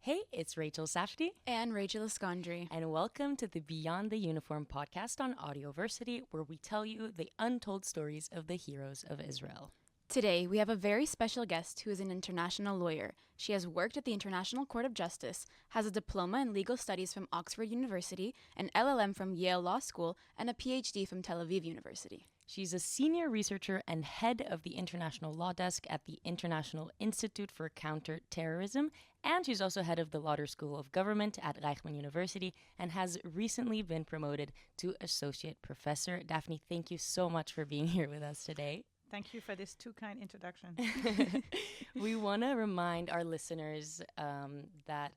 Hey, it's Rachel Safdie, And Rachel Escondri. and welcome to the Beyond the Uniform podcast on Audioversity, where we tell you the untold stories of the heroes of Israel. Today, we have a very special guest who is an international lawyer. She has worked at the International Court of Justice, has a diploma in legal studies from Oxford University, an LLM from Yale Law School, and a PhD from Tel Aviv University. She's a senior researcher and head of the International Law Desk at the International Institute for Counterterrorism, and she's also head of the Lauder School of Government at Reichman University and has recently been promoted to associate professor. Daphne, thank you so much for being here with us today. Thank you for this too kind introduction. We want to remind our listeners that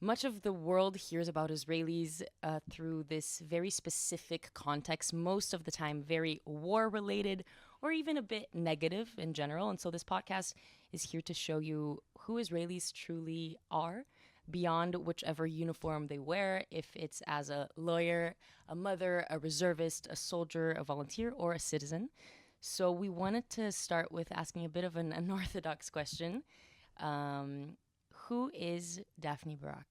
much of the world hears about Israelis through this very specific context, most of the time very war related or even a bit negative in general. And so this podcast is here to show you who Israelis truly are beyond whichever uniform they wear, if it's as a lawyer, a mother, a reservist, a soldier, a volunteer, or a citizen. So we wanted to start with asking a bit of an unorthodox question. Who is Daphne Barak?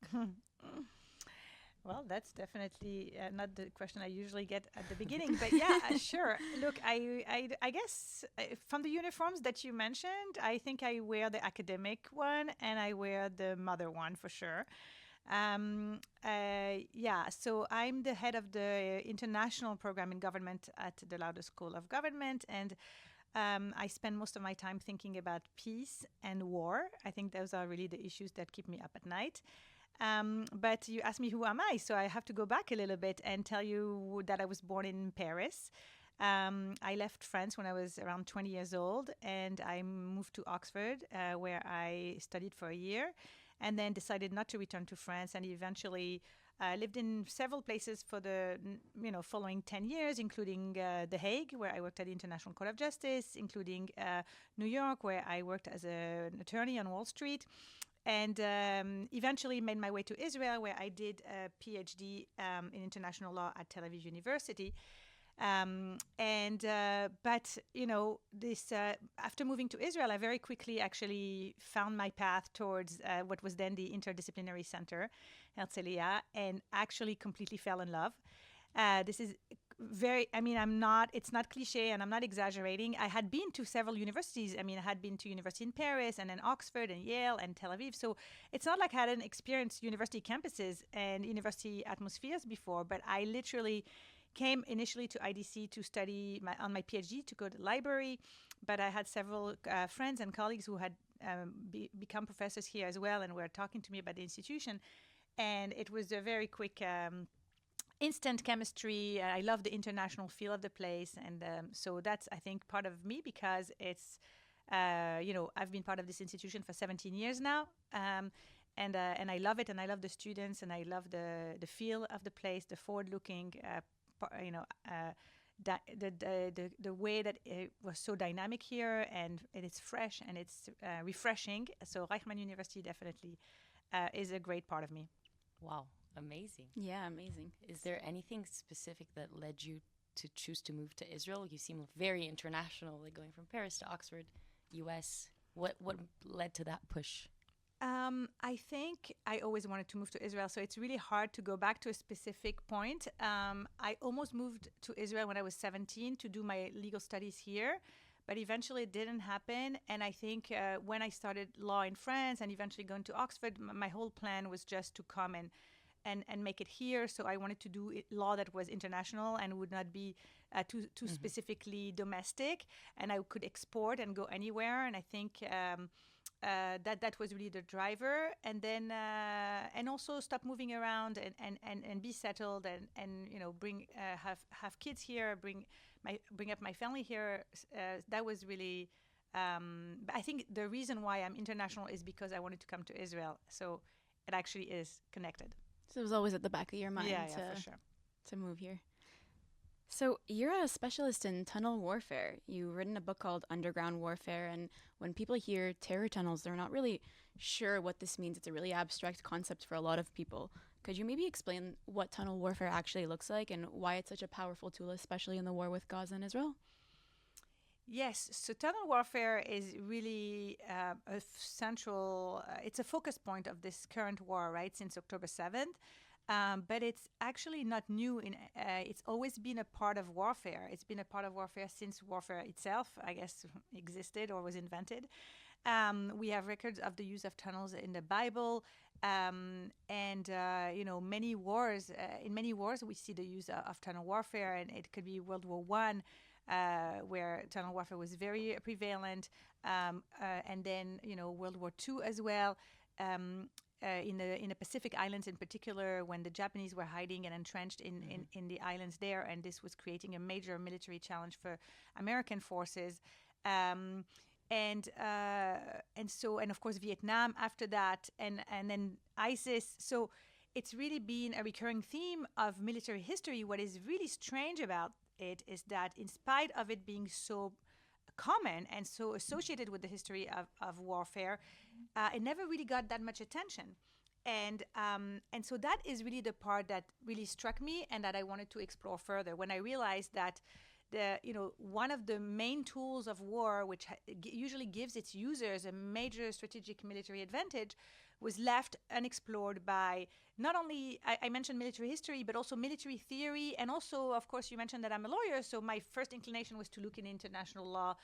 Well, that's definitely not the question I usually get at the beginning, but yeah, sure. Look, I guess from the uniforms that you mentioned, I think I wear the academic one and I wear the mother one for sure. So I'm the head of the international program in government at the Lauder School of Government, and I spend most of my time thinking about peace and war. I think those are really the issues that keep me up at night. But you asked me, who am I? So I have to go back a little bit and tell you that I was born in Paris. I left France when I was around 20 years old, and I moved to Oxford, where I studied for a year, and then decided not to return to France, and eventually lived in several places for the following 10 years, including The Hague, where I worked at the International Court of Justice, including New York, where I worked as an attorney on Wall Street, and eventually made my way to Israel, where I did a PhD in international law at Tel Aviv University. But this after moving to Israel, I very quickly actually found my path towards what was then the Interdisciplinary Center, Herzliya, and actually completely fell in love. This is it's not cliche and I'm not exaggerating. I had been to several universities. I had been to university in Paris and then Oxford and Yale and Tel Aviv. So it's not like I hadn't experienced university campuses and university atmospheres before, but I literally came initially to IDC to study on my PhD, to go to the library, but I had several friends and colleagues who had become professors here as well and were talking to me about the institution. And it was a very quick instant chemistry. I love the international feel of the place. And so that's, I think, part of me because it's, I've been part of this institution for 17 years now. And I love it, and I love the students, and I love the feel of the place, the forward-looking the way that it was so dynamic here, and it is fresh and it's refreshing. So Reichman University definitely is a great part of me. Wow, amazing. Yeah, amazing. Is there anything specific that led you to choose to move to Israel? You seem very international, like going from Paris to Oxford, US. What led to that push? I think I always wanted to move to Israel, so it's really hard to go back to a specific point. I almost moved to Israel when I was 17 to do my legal studies here, but eventually it didn't happen. And I think when I started law in France and eventually going to Oxford, my whole plan was just to come and make it here. So I wanted to do law that was international and would not be too specifically domestic, and I could export and go anywhere. And I think that was really the driver, and then and also stop moving around and be settled and bring have kids here, bring up my family here. That was really but I think the reason why I'm international is because I wanted to come to Israel, so it actually is connected. So it was always at the back of your mind Yeah, for sure. to move here. So you're a specialist in tunnel warfare. You've written a book called Underground Warfare, and when people hear terror tunnels, they're not really sure what this means. It's a really abstract concept for a lot of people. Could you maybe explain what tunnel warfare actually looks like and why it's such a powerful tool, especially in the war with Gaza and Israel? Yes, so tunnel warfare is really central, it's a focus point of this current war, right, since October 7th. But it's actually not new. It's always been a part of warfare. It's been a part of warfare since warfare itself, I guess, existed or was invented. We have records of the use of tunnels in the Bible, and many wars. In many wars, we see the use of tunnel warfare, and it could be World War One, where tunnel warfare was very prevalent, and then World War Two as well. In the Pacific Islands in particular, when the Japanese were hiding and entrenched in the islands there, and this was creating a major military challenge for American forces. And of course Vietnam after that, and then ISIS. So it's really been a recurring theme of military history. What is really strange about it is that in spite of it being so common and so associated with the history of warfare, it never really got that much attention. And so that is really the part that really struck me and that I wanted to explore further when I realized that one of the main tools of war, which usually gives its users a major strategic military advantage, was left unexplored by not only, I mentioned military history, but also military theory. And also, of course, you mentioned that I'm a lawyer. So my first inclination was to look in international law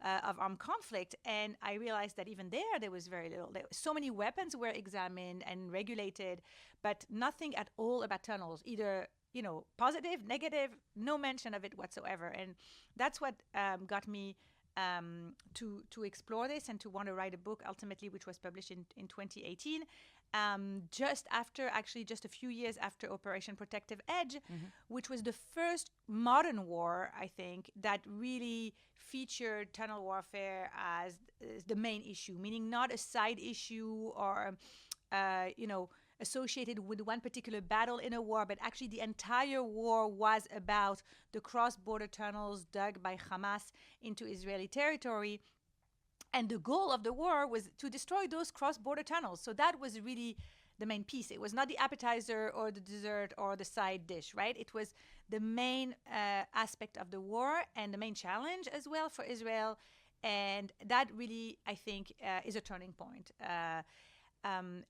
of armed conflict. And I realized that even there was very little. So many weapons were examined and regulated, but nothing at all about tunnels, either positive, negative, no mention of it whatsoever. And that's what got me to explore this and to want to write a book ultimately, which was published in 2018, just a few years after Operation Protective Edge, which was the first modern war, I think, that really featured tunnel warfare as the main issue, meaning not a side issue or, associated with one particular battle in a war, but actually the entire war was about the cross-border tunnels dug by Hamas into Israeli territory. And the goal of the war was to destroy those cross-border tunnels. So that was really the main piece. It was not the appetizer or the dessert or the side dish, right? It was the main aspect of the war and the main challenge as well for Israel. And that really, I think, is a turning point.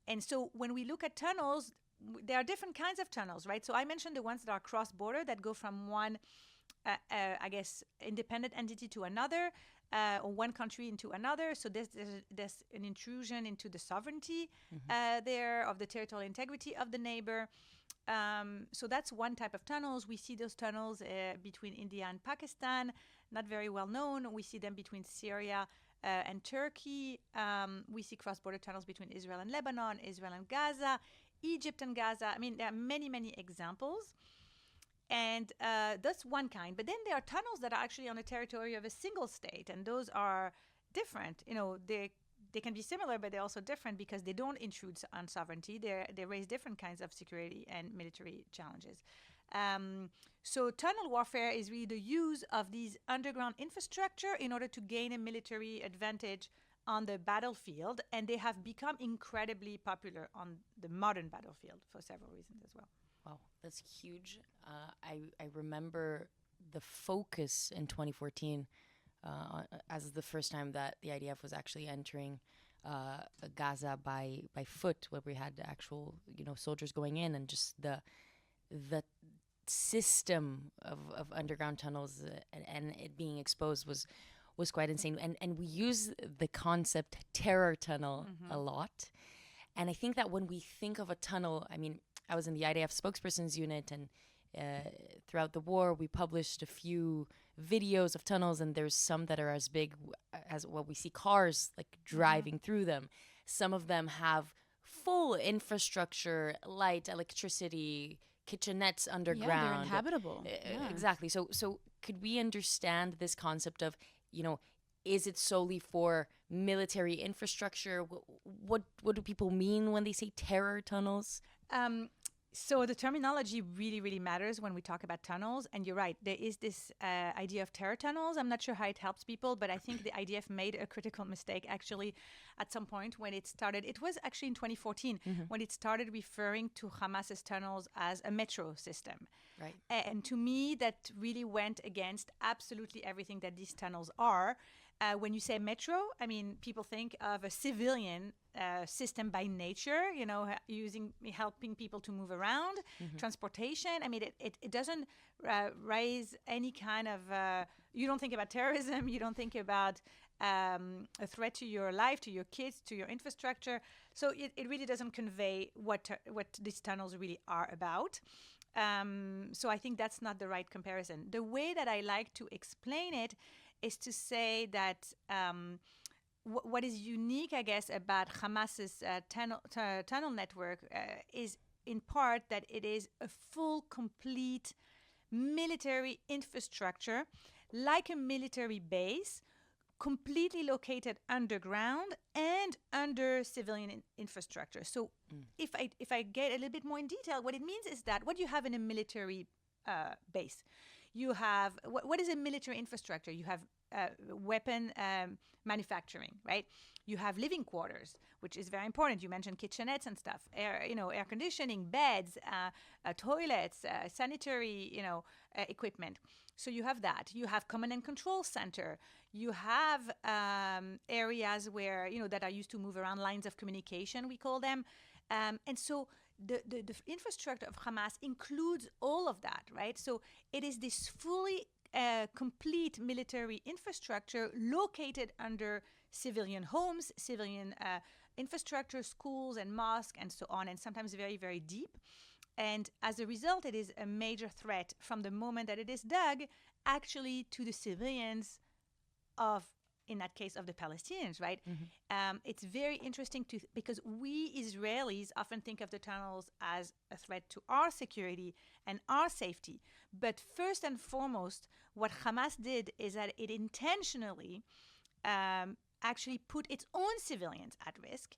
And so when we look at tunnels, there are different kinds of tunnels, right? So I mentioned the ones that are cross-border, that go from one, independent entity to another, or one country into another. So there's an intrusion into the sovereignty there, of the territorial integrity of the neighbor. So that's one type of tunnels. We see those tunnels between India and Pakistan, not very well known. We see them between Syria and Turkey. We see cross-border tunnels between Israel and Lebanon, Israel and Gaza, Egypt and Gaza. I mean, there are many, many examples. And that's one kind. But then there are tunnels that are actually on the territory of a single state, and those are different. They can be similar, but they're also different because they don't intrude on sovereignty. They raise different kinds of security and military challenges. So tunnel warfare is really the use of these underground infrastructure in order to gain a military advantage on the battlefield, and they have become incredibly popular on the modern battlefield for several reasons as well. Wow, that's huge. I remember the focus in 2014 as the first time that the IDF was actually entering Gaza by foot, where we had actual soldiers going in, and just the system of underground tunnels and it being exposed was quite insane. And we use the concept terror tunnel a lot. And I think that when we think of a tunnel, I mean, I was in the IDF spokesperson's unit, and throughout the war, we published a few videos of tunnels, and there's some that are as big as what we see cars like driving through them. Some of them have full infrastructure, light, electricity, kitchenettes underground. Yeah, they're inhabitable. Exactly. So could we understand this concept of, is it solely for military infrastructure? What do people mean when they say terror tunnels? So the terminology really, really matters when we talk about tunnels. And you're right, there is this idea of terror tunnels. I'm not sure how it helps people, but I think the IDF made a critical mistake actually at some point when it started. It was actually in 2014 when it started referring to Hamas's tunnels as a metro system. Right. And to me, that really went against absolutely everything that these tunnels are. When you say metro, I mean, people think of a civilian system by nature, you know, helping people to move around, transportation. I mean, it doesn't raise any kind of, you don't think about terrorism, you don't think about a threat to your life, to your kids, to your infrastructure. So it really doesn't convey what these tunnels really are about. So I think that's not the right comparison. The way that I like to explain it is to say that what is unique, I guess, about Hamas's tunnel network is in part that it is a full, complete military infrastructure, like a military base, completely located underground and under civilian infrastructure. So if I get a little bit more in detail, what it means is that what you have in a military base, you have, what is a military infrastructure? You have weapon manufacturing, right? You have living quarters, which is very important. You mentioned kitchenettes and stuff, air conditioning, beds, toilets, sanitary, equipment. So you have that. You have command and control center. You have areas where, that are used to move around, lines of communication, we call them. And so the infrastructure of Hamas includes all of that, right? So it is this fully complete military infrastructure located under civilian homes, civilian infrastructure, schools and mosques and so on, and sometimes very, very deep. And as a result, it is a major threat from the moment that it is dug, actually, to the civilians of, in that case, of the Palestinians, right? It's very interesting because we Israelis often think of the tunnels as a threat to our security and our safety. But first and foremost, what Hamas did is that it intentionally actually put its own civilians at risk.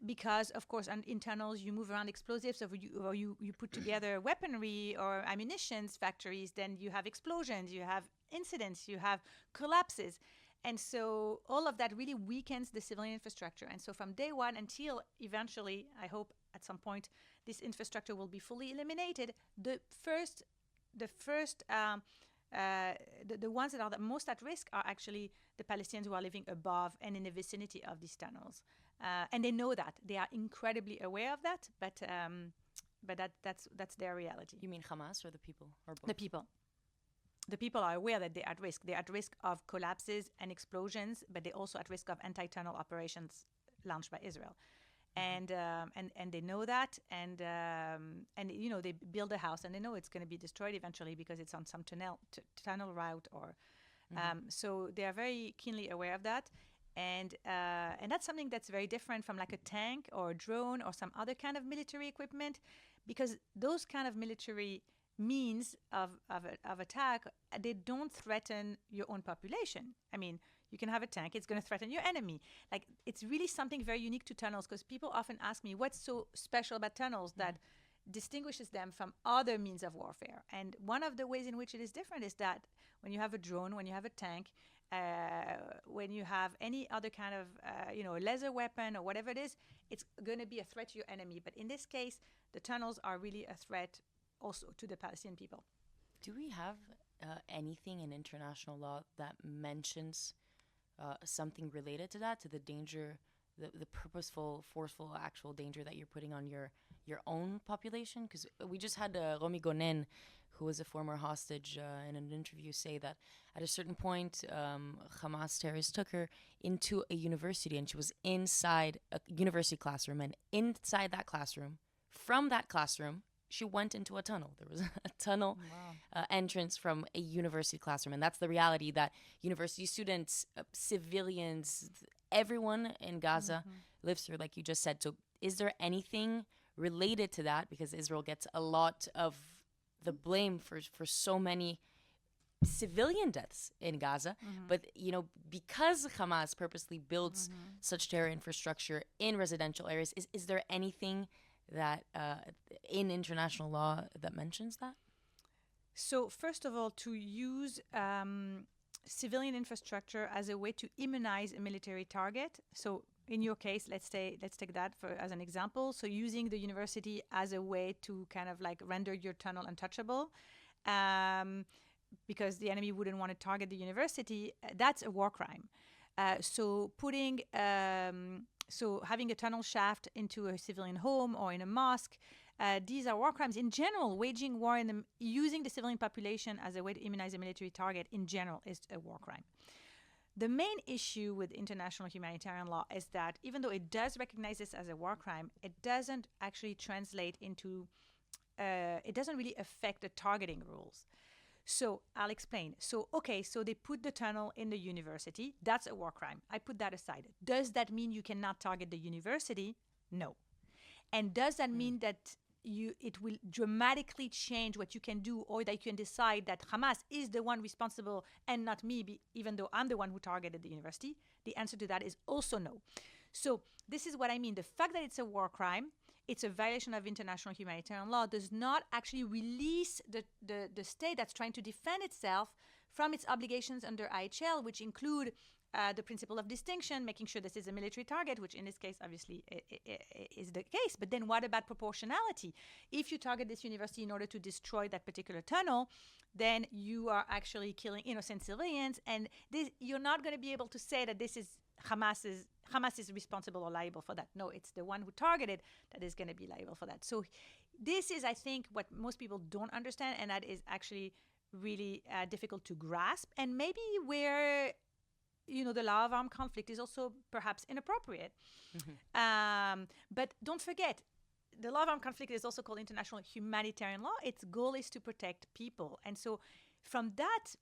Because, of course, in tunnels, you move around explosives, or you put together weaponry or ammunitions factories, then you have explosions, you have incidents, you have collapses. And so all of that really weakens the civilian infrastructure. And so from day one until eventually, I hope at some point, this infrastructure will be fully eliminated, the ones that are the most at risk are actually the Palestinians who are living above and in the vicinity of these tunnels. And they know that. They are incredibly aware of that, but that's their reality. You mean Hamas or the people? Or both? The people. The people are aware that they're at risk. They're at risk of collapses and explosions, but they're also at risk of anti-tunnel operations launched by Israel. And they know that, and they build a house and they know it's going to be destroyed eventually because it's on some tunnel route or so they are very keenly aware of that. And that's something that's very different from like a tank or a drone or some other kind of military equipment, because those kind of military means of attack, they don't threaten your own population. I mean, you can have a tank, it's going to threaten your enemy. Like, it's really something very unique to tunnels, because people often ask me, what's so special about tunnels that distinguishes them from other means of warfare? And one of the ways in which it is different is that when you have a drone, when you have a tank, when you have any other kind of, a laser weapon or whatever it is, it's going to be a threat to your enemy. But in this case, the tunnels are really a threat also to the Palestinian people. Do we have anything in international law that mentions something related to that, to the danger, the purposeful, forceful, actual danger that you're putting on your own population? Because we just had Romy Gonen, who was a former hostage, in an interview, say that at a certain point, Hamas terrorists took her into a university, and she was inside a university classroom, and inside that classroom, from that classroom, she went into a tunnel. There was a tunnel entrance from a university classroom. And that's the reality, that university students, civilians, everyone in Gaza lives through, like you just said. So is there anything related to that? Because Israel gets a lot of the blame for so many civilian deaths in Gaza. But, because Hamas purposely builds such terror infrastructure in residential areas, is there anything that in international law that mentions that? So first of all, to use civilian infrastructure as a way to immunize a military target. So in your case, let's take that as an example. So using the university as a way to kind of like render your tunnel untouchable, because the enemy wouldn't want to target the university. That's a war crime. So having a tunnel shaft into a civilian home or in a mosque, these are war crimes in general. Waging war using the civilian population as a way to immunize a military target in general is a war crime. The main issue with international humanitarian law is that even though it does recognize this as a war crime, it doesn't actually translate into, it doesn't really affect the targeting rules. So I'll explain. So they put the tunnel in the university. That's a war crime. I put that aside. Does that mean you cannot target the university? No. And does that mean that it will dramatically change what you can do, or that you can decide that Hamas is the one responsible and not me, even though I'm the one who targeted the university? The answer to that is also no. So this is what I mean. The fact that it's a war crime, it's a violation of international humanitarian law, does not actually release the state that's trying to defend itself from its obligations under IHL, which include the principle of distinction, making sure this is a military target, which in this case obviously is the case. But then what about proportionality? If you target this university in order to destroy that particular tunnel, then you are actually killing innocent civilians, and you're not going to be able to say that this is Hamas is responsible or liable for that. No, it's the one who targeted that is going to be liable for that. So this is, I think, what most people don't understand, and that is actually really difficult to grasp, and maybe where the law of armed conflict is also perhaps inappropriate. But don't forget, the law of armed conflict is also called international humanitarian law. Its goal is to protect people, and so from that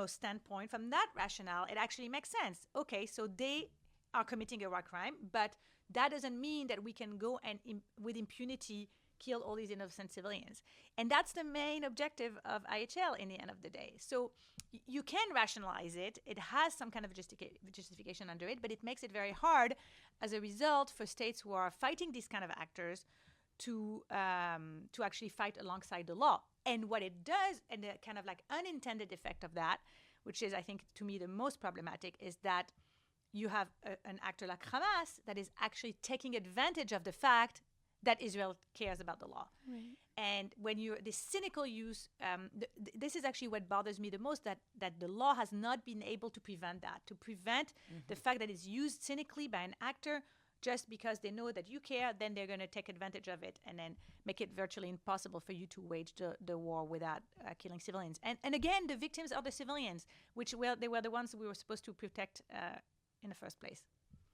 standpoint, from that rationale, it actually makes sense. Okay, so they are committing a war crime, but that doesn't mean that we can go and with impunity kill all these innocent civilians. And that's the main objective of IHL in the end of the day. So you can rationalize it. It has some kind of justification under it, but it makes it very hard as a result for states who are fighting these kind of actors to actually fight alongside the law. And what it does, and the kind of like unintended effect of that, which is, I think, to me the most problematic, is that you have an actor like Hamas that is actually taking advantage of the fact that Israel cares about the law. Right. And when this cynical use, this is actually what bothers me the most, that the law has not been able to prevent that, to prevent the fact that it's used cynically by an actor just because they know that you care. Then they're going to take advantage of it and then make it virtually impossible for you to wage the war without killing civilians. And again, the victims are the civilians, they were the ones we were supposed to protect in the first place.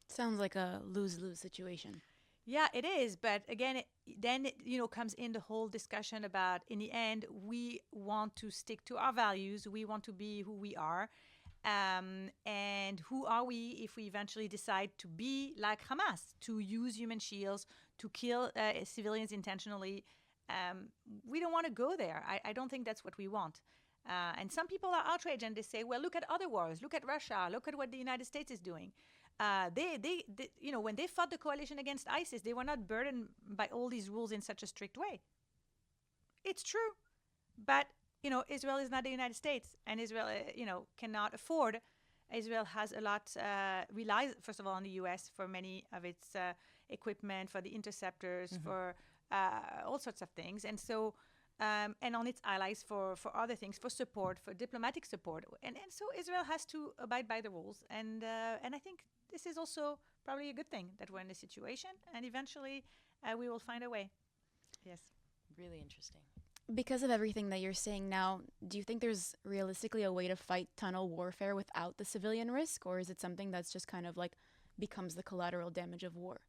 Sounds like a lose-lose situation. Yeah, it is. But again, then comes in the whole discussion about, in the end, we want to stick to our values. We want to be who we are. And who are we if we eventually decide to be like Hamas, to use human shields, to kill civilians intentionally? We don't want to go there. I don't think that's what we want. And some people are outraged and they say, well, look at other wars. Look at Russia. Look at what the United States is doing. They when they fought the coalition against ISIS, they were not burdened by all these rules in such a strict way. It's true. But Israel is not the United States, and Israel, cannot afford. Israel has a lot, relies, first of all, on the U.S. for many of its equipment, for the interceptors, for all sorts of things. And so, and on its allies for other things, for support, for diplomatic support. And so Israel has to abide by the rules. And I think this is also probably a good thing that we're in this situation, and eventually we will find a way. Yes. Really interesting. Because of everything that you're saying now, do you think there's realistically a way to fight tunnel warfare without the civilian risk, or is it something that's just kind of like becomes the collateral damage of war?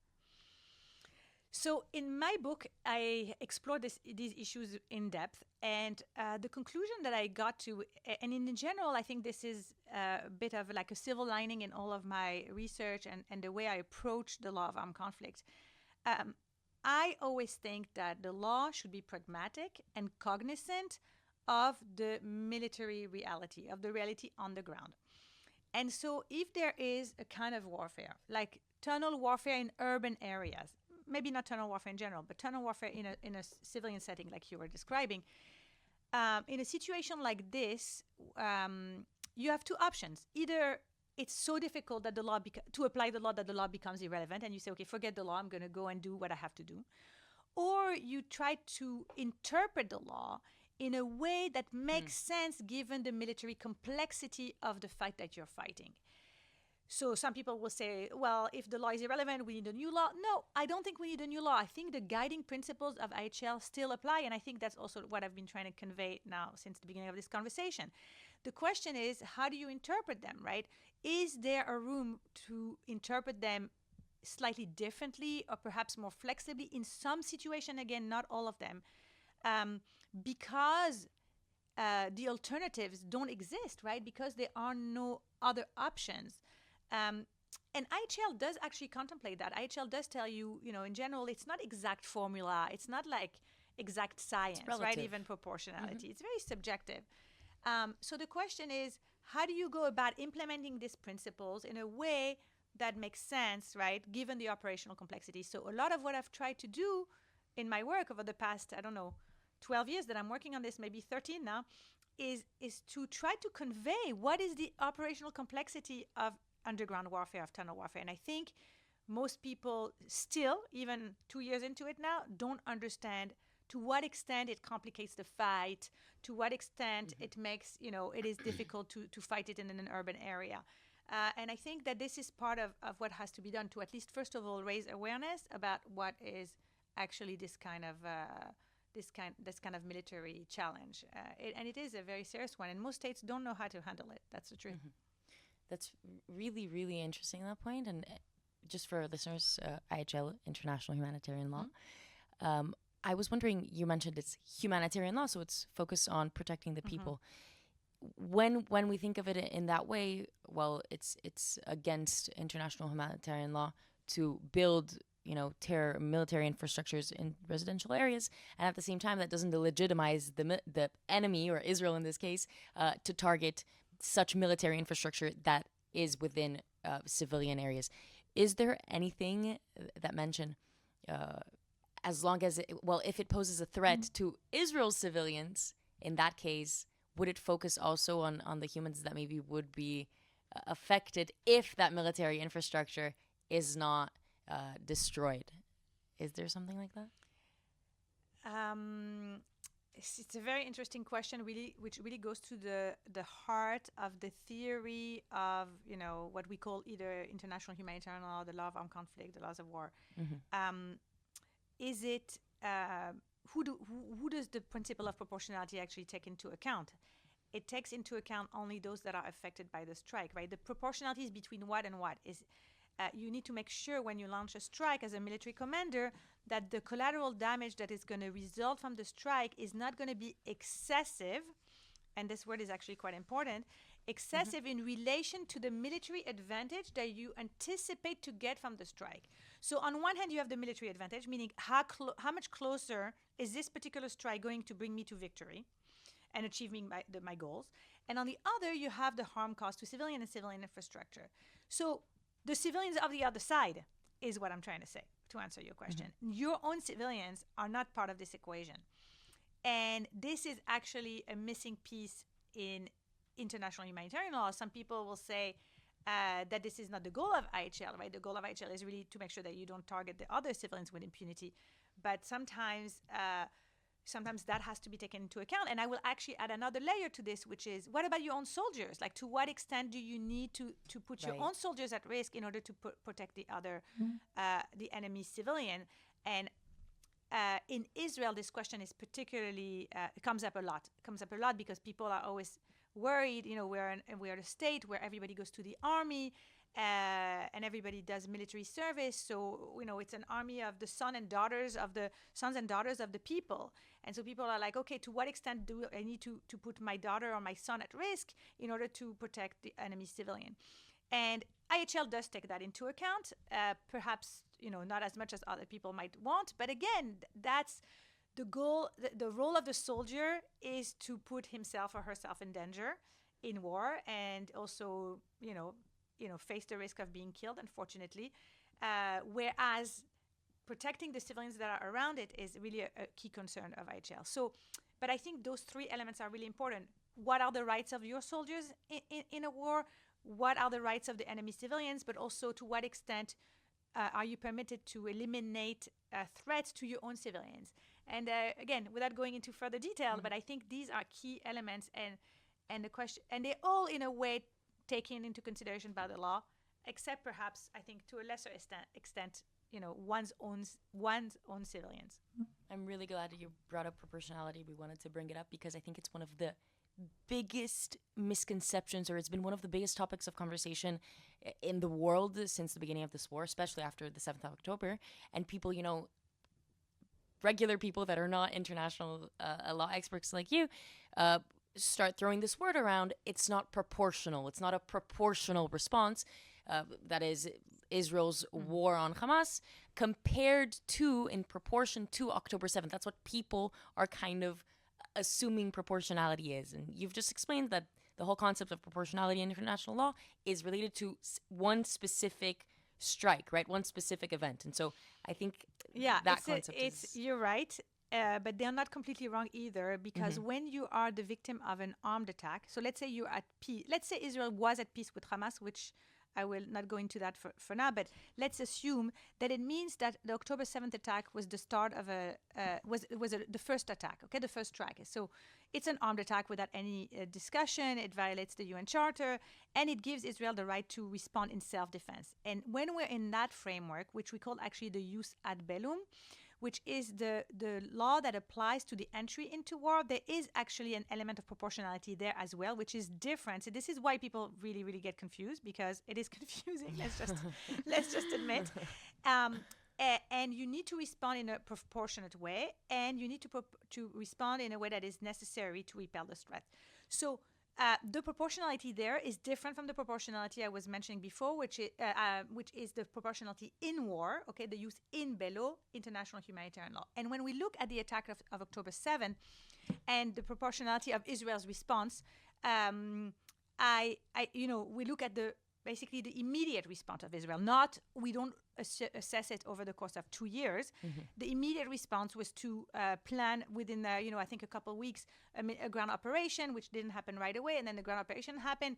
So in my book, I explored these issues in depth, and the conclusion that I got to, and in general, I think this is a bit of like a silver lining in all of my research and the way I approach the law of armed conflict. I always think that the law should be pragmatic and cognizant of the military reality, of the reality on the ground. And so if there is a kind of warfare, like tunnel warfare in urban areas, maybe not tunnel warfare in general, but tunnel warfare in a civilian setting like you were describing. In a situation like this, you have two options. Either it's so difficult that the law to apply the law that the law becomes irrelevant, and you say, okay, forget the law, I'm going to go and do what I have to do. Or you try to interpret the law in a way that makes sense given the military complexity of the fight that you're fighting. So some people will say, well, if the law is irrelevant, we need a new law. No, I don't think we need a new law. I think the guiding principles of IHL still apply. And I think that's also what I've been trying to convey now since the beginning of this conversation. The question is, how do you interpret them, right? Is there a room to interpret them slightly differently or perhaps more flexibly in some situation? Again, not all of them. Because the alternatives don't exist, right? Because there are no other options. And IHL does actually contemplate that. IHL does tell you, in general, it's not exact formula. It's not like exact science, right? Even proportionality. It's very subjective. So the question is, how do you go about implementing these principles in a way that makes sense, right, given the operational complexity? So a lot of what I've tried to do in my work over the past, 12 years that I'm working on this, maybe 13 now, is to try to convey what is the operational complexity of underground warfare, of tunnel warfare. And I think most people still, even 2 years into it now, don't understand to what extent it complicates the fight, to what extent it makes, it is difficult to fight it in an urban area. And I think that this is part of what has to be done to at least, first of all, raise awareness about what is actually this kind of military challenge. And it is a very serious one. And most states don't know how to handle it. That's the truth. That's really, really interesting, that point. And just for listeners, IHL, International Humanitarian Law. I was wondering, you mentioned it's humanitarian law, so it's focused on protecting the people. When we think of it in that way, well, it's against international humanitarian law to build, military infrastructures in residential areas, and at the same time, that doesn't legitimize the enemy, or Israel in this case, to target such military infrastructure that is within civilian areas. Is there anything that mention, as long as if it poses a threat to Israel's civilians, in that case, would it focus also on the humans that maybe would be affected if that military infrastructure is not destroyed? Is there something like that? It's a very interesting question, really, which really goes to the heart of the theory of, what we call either international humanitarian law, the law of armed conflict, the laws of war. Is it who does the principle of proportionality actually take into account? It takes into account only those that are affected by the strike, right? The proportionality is between what and what is. You need to make sure when you launch a strike as a military commander that the collateral damage that is going to result from the strike is not going to be excessive, and this word is actually quite important, excessive in relation to the military advantage that you anticipate to get from the strike. So on one hand, you have the military advantage, meaning how much closer is this particular strike going to bring me to victory and achieving my goals. And on the other, you have the harm caused to civilian and civilian infrastructure. So the civilians of the other side is what I'm trying to say, to answer your question. Your own civilians are not part of this equation. And this is actually a missing piece in international humanitarian law. Some people will say that this is not the goal of IHL, right? The goal of IHL is really to make sure that you don't target the other civilians with impunity. But sometimes that has to be taken into account. And I will actually add another layer to this, which is, what about your own soldiers? Like, to what extent do you need to put your own soldiers at risk in order to protect the other, the enemy civilian? And in Israel, this question is particularly, comes up a lot. It comes up a lot because people are always worried. We're a state where everybody goes to the army, and everybody does military service. So, it's an army of the sons and daughters of the people. And so people are like, okay, to what extent do I need to put my daughter or my son at risk in order to protect the enemy civilian? And IHL does take that into account, perhaps, not as much as other people might want. But again, that's the goal. The role of the soldier is to put himself or herself in danger in war, and also, face the risk of being killed, unfortunately. Whereas protecting the civilians that are around it is really a key concern of IHL. So, but I think those three elements are really important. What are the rights of your soldiers in a war? What are the rights of the enemy civilians? But also, to what extent are you permitted to eliminate threats to your own civilians? And again, without going into further detail, but I think these are key elements, and the question, and they're all in a way taken into consideration by the law, except perhaps I think to a lesser extent, one's own civilians. I'm really glad that you brought up proportionality. We wanted to bring it up because I think it's one of the biggest misconceptions, or it's been one of the biggest topics of conversation in the world since the beginning of this war, especially after the 7th of October. And people, regular people that are not international law experts like you, start throwing this word around. It's not proportional. It's not a proportional response. That is Israel's war on Hamas compared to, in proportion to October 7th. That's what people are kind of assuming proportionality is. And you've just explained that the whole concept of proportionality in international law is related to one specific strike, right? One specific event. And so I think that concept is... You're right. But they're not completely wrong either, because when you are the victim of an armed attack, so let's say you're at peace, let's say Israel was at peace with Hamas, which I will not go into that for now, but let's assume that it means that the October 7th attack was the start of the first attack, okay, the first strike. So it's an armed attack without any discussion. It violates the UN Charter, and it gives Israel the right to respond in self-defense. And when we're in that framework, which we call actually the jus ad bellum, which is the law that applies to the entry into war, there is actually an element of proportionality there as well, which is different. So this is why people really, really get confused, because it is confusing. Let's just admit. And you need to respond in a proportionate way, and you need to respond in a way that is necessary to repel the threat. So the proportionality there is different from the proportionality I was mentioning before, which is the proportionality in war, okay, the use in bello, international humanitarian law. And when we look at the attack of October 7th and the proportionality of Israel's response, we look at basically the immediate response of Israel. We don't assess it over the course of 2 years. The immediate response was to plan within, I think a couple of weeks, a ground operation, which didn't happen right away, and then the ground operation happened.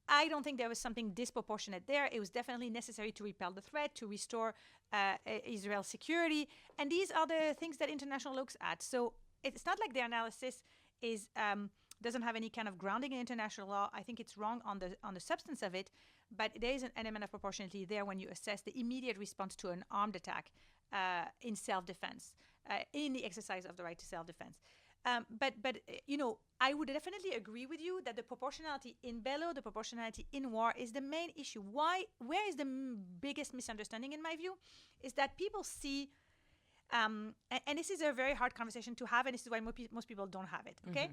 I don't think there was something disproportionate there. It was definitely necessary to repel the threat, to restore Israel's security, and these are the things that international looks at. So it's not like the analysis is doesn't have any kind of grounding in international law. I think it's wrong on the substance of it, but there is an element of proportionality there when you assess the immediate response to an armed attack in self-defense, in the exercise of the right to self-defense. But I would definitely agree with you that the proportionality in bello, the proportionality in war, is the main issue. Where is the biggest misunderstanding, in my view, is that people see. And this is a very hard conversation to have, and this is why most people don't have it, okay?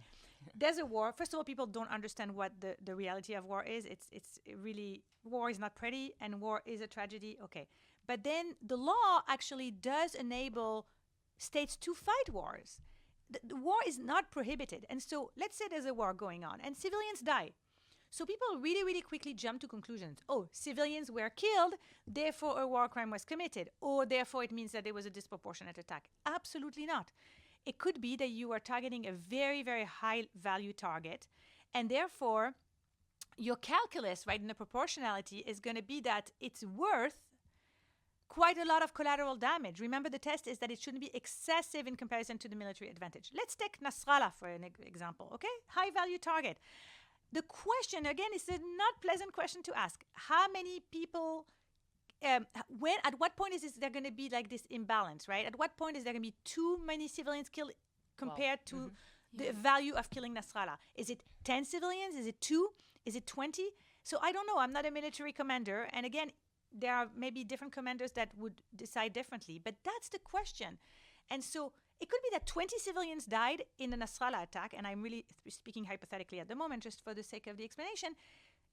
There's a war. First of all, people don't understand what the reality of war is. It's really, war is not pretty, and war is a tragedy, okay. But then the law actually does enable states to fight wars. The war is not prohibited. And so let's say there's a war going on, and civilians die. So people really, really quickly jump to conclusions. Oh, civilians were killed, therefore a war crime was committed, or therefore it means that there was a disproportionate attack. Absolutely not. It could be that you are targeting a very, very high value target, and therefore your calculus, right, in the proportionality is going to be that it's worth quite a lot of collateral damage. Remember, the test is that it shouldn't be excessive in comparison to the military advantage. Let's take Nasrallah for an example, okay? High value target. The question, again, is a not pleasant question to ask. How many people, at what point is there going to be like this imbalance, right? At what point is there going to be too many civilians killed compared to the value of killing Nasrallah? Is it 10 civilians? Is it 2? Is it 20? So I don't know. I'm not a military commander. And again, there are maybe different commanders that would decide differently. But that's the question. And so it could be that 20 civilians died in the Nasrallah attack, and I'm really speaking hypothetically at the moment, just for the sake of the explanation.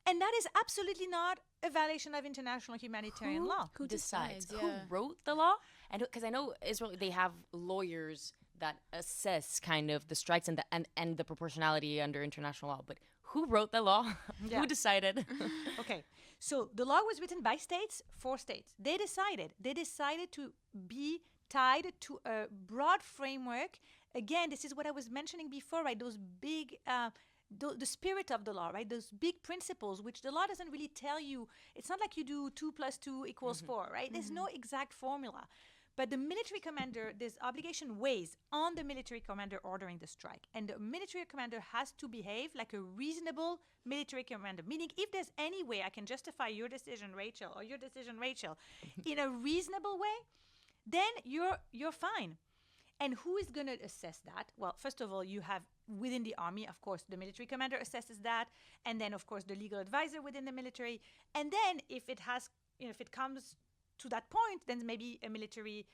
And that is absolutely not a violation of international humanitarian law. Who decides? Yeah. Who wrote the law? And because I know Israel, they have lawyers that assess kind of the strikes and the proportionality under international law. But who wrote the law? Who decided? Okay. So the law was written by states for states. They decided to be tied to a broad framework. Again, this is what I was mentioning before, right? Those big, the spirit of the law, right? Those big principles, which the law doesn't really tell you. It's not like you do 2 + 2 = 4, right? There's no exact formula. But the military commander, this obligation weighs on the military commander ordering the strike. And the military commander has to behave like a reasonable military commander. Meaning, if there's any way I can justify your decision, Rachel, or your decision, Rachel, in a reasonable way, then you're fine. And who is going to assess that? Well, first of all, you have within the army, of course, the military commander assesses that. And then, of course, the legal advisor within the military. And then if it has, if it comes to that point, then maybe a military,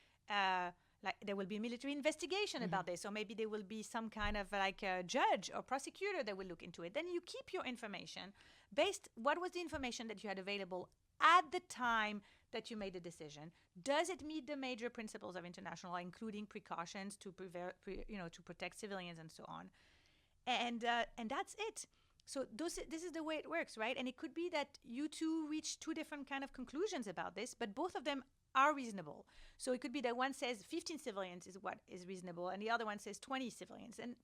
like there will be a military investigation about this, or maybe there will be some kind of like a judge or prosecutor that will look into it. Then you keep your information based. What was the information that you had available at the time that you made the decision? Does it meet the major principles of international law, including precautions to to protect civilians and so on? And that's it. So this is the way it works, right? And it could be that you two reach two different kind of conclusions about this, but both of them are reasonable. So it could be that one says 15 civilians is what is reasonable, and the other one says 20 civilians. And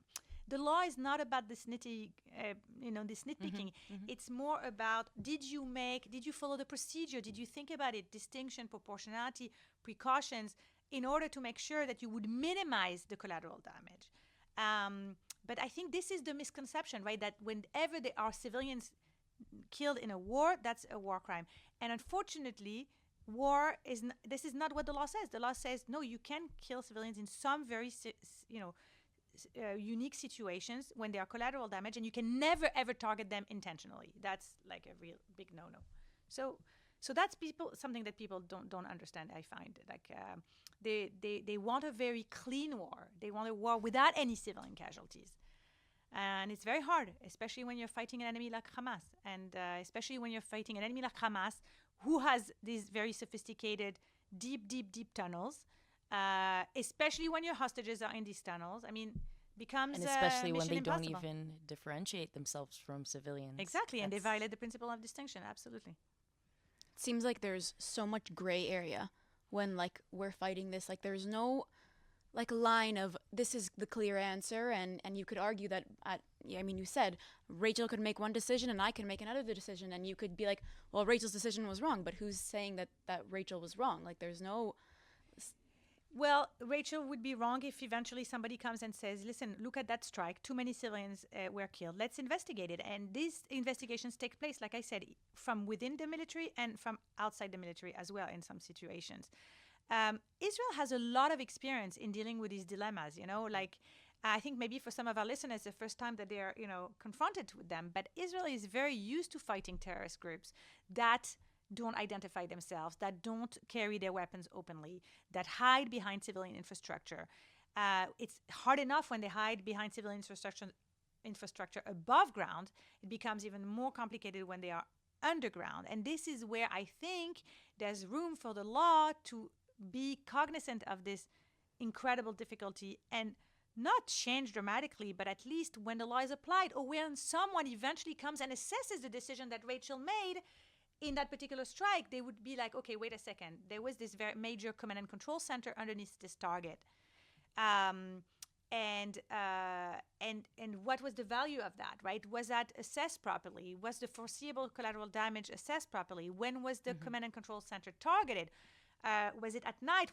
the law is not about this this nitpicking. It's more about did you follow the procedure? Did you think about it? Distinction, proportionality, precautions, in order to make sure that you would minimize the collateral damage. But I think this is the misconception, right? That whenever there are civilians killed in a war, that's a war crime. And unfortunately, this is not what the law says. The law says, no, you can kill civilians in some very, unique situations when there are collateral damage, and you can never, ever target them intentionally. That's like a real big no-no. So that's something that people don't understand. I find like they want a very clean war. They want a war without any civilian casualties, and it's very hard, especially when you're fighting an enemy like Hamas, and especially when you're fighting an enemy like Hamas, who has these very sophisticated, deep tunnels. Especially when your hostages are in these tunnels. I mean, becomes and especially when they don't impossible. even differentiate themselves from civilians. Exactly, and they violate the principle of distinction. Absolutely. It seems like there's so much gray area when like we're fighting this. Like there's no like line of this is the clear answer, and you could argue that you said Rachel could make one decision and I can make another decision, and you could be like, well, Rachel's decision was wrong, but who's saying that Rachel was wrong? Like there's no. Well, Rachel would be wrong if eventually somebody comes and says, listen, look at that strike. Too many civilians were killed. Let's investigate it. And these investigations take place, like I said, from within the military and from outside the military as well in some situations. Israel has a lot of experience in dealing with these dilemmas, like I think maybe for some of our listeners, the first time that they're, confronted with them. But Israel is very used to fighting terrorist groups that don't identify themselves, that don't carry their weapons openly, that hide behind civilian infrastructure. It's hard enough when they hide behind civilian infrastructure above ground. It becomes even more complicated when they are underground. And this is where I think there's room for the law to be cognizant of this incredible difficulty and not change dramatically, but at least when the law is applied, or when someone eventually comes and assesses the decision that Rachel made in that particular strike, they would be like, okay, wait a second. There was this very major command and control center underneath this target. And what was the value of that, right? Was that assessed properly? Was the foreseeable collateral damage assessed properly? When was the command and control center targeted? Was it at night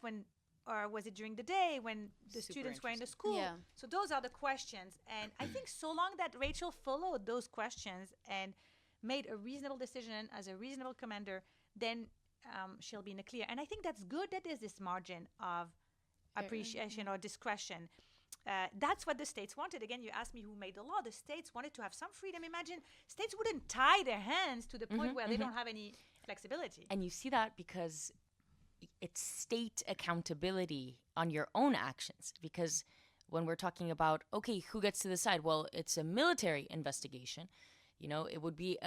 or was it during the day when the students were in the school? Yeah. So those are the questions. And I think so long that Rachel followed those questions and made a reasonable decision as a reasonable commander, then she'll be in the clear. And I think that's good that there's this margin of appreciation or discretion. That's what the states wanted. Again, you asked me who made the law. The states wanted to have some freedom. Imagine states wouldn't tie their hands to the point where they don't have any flexibility. And you see that because it's state accountability on your own actions. Because when we're talking about, okay, who gets to decide? Well, it's a military investigation. It would be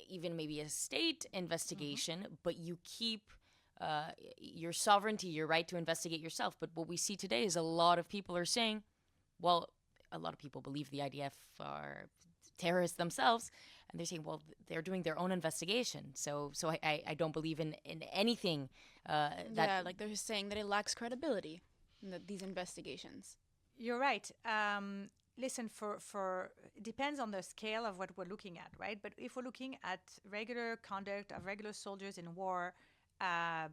even maybe a state investigation, but you keep your sovereignty, your right to investigate yourself. But what we see today is a lot of people are saying, well, a lot of people believe the IDF are terrorists themselves, and they're saying, well, they're doing their own investigation. So I don't believe in anything that. Yeah, like they're just saying that it lacks credibility, these investigations. You're right. Listen, for it depends on the scale of what we're looking at, right? But if we're looking at regular conduct of regular soldiers in war, uh,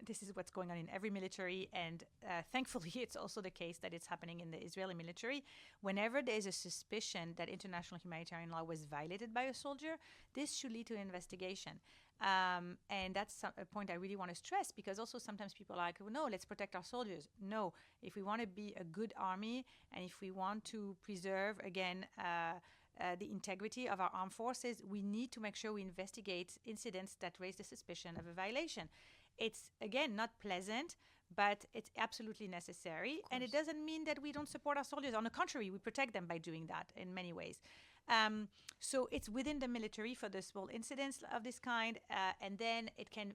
this is what's going on in every military, and thankfully, it's also the case that it's happening in the Israeli military. Whenever there is a suspicion that international humanitarian law was violated by a soldier, this should lead to an investigation. And that's a point I really want to stress, because also sometimes people are like, well, no, let's protect our soldiers. No, if we want to be a good army and if we want to preserve, again, the integrity of our armed forces, we need to make sure we investigate incidents that raise the suspicion of a violation. It's, again, not pleasant, but it's absolutely necessary. And it doesn't mean that we don't support our soldiers. On the contrary, we protect them by doing that in many ways. So it's within the military for the small incidents of this kind, and then it can,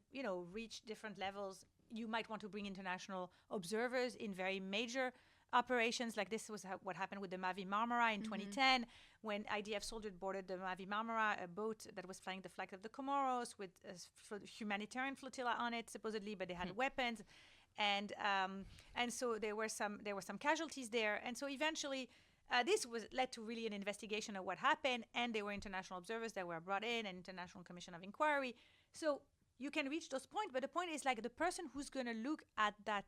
reach different levels. You might want to bring international observers in very major operations, like this was what happened with the Mavi Marmara in 2010, when IDF soldiers boarded the Mavi Marmara, a boat that was flying the flag of the Comoros with a humanitarian flotilla on it, supposedly, but they had weapons, and so there were some casualties there, and so eventually. This led to really an investigation of what happened, and there were international observers that were brought in, an international commission of inquiry. So you can reach those points, but the point is, like, the person who's going to look at that,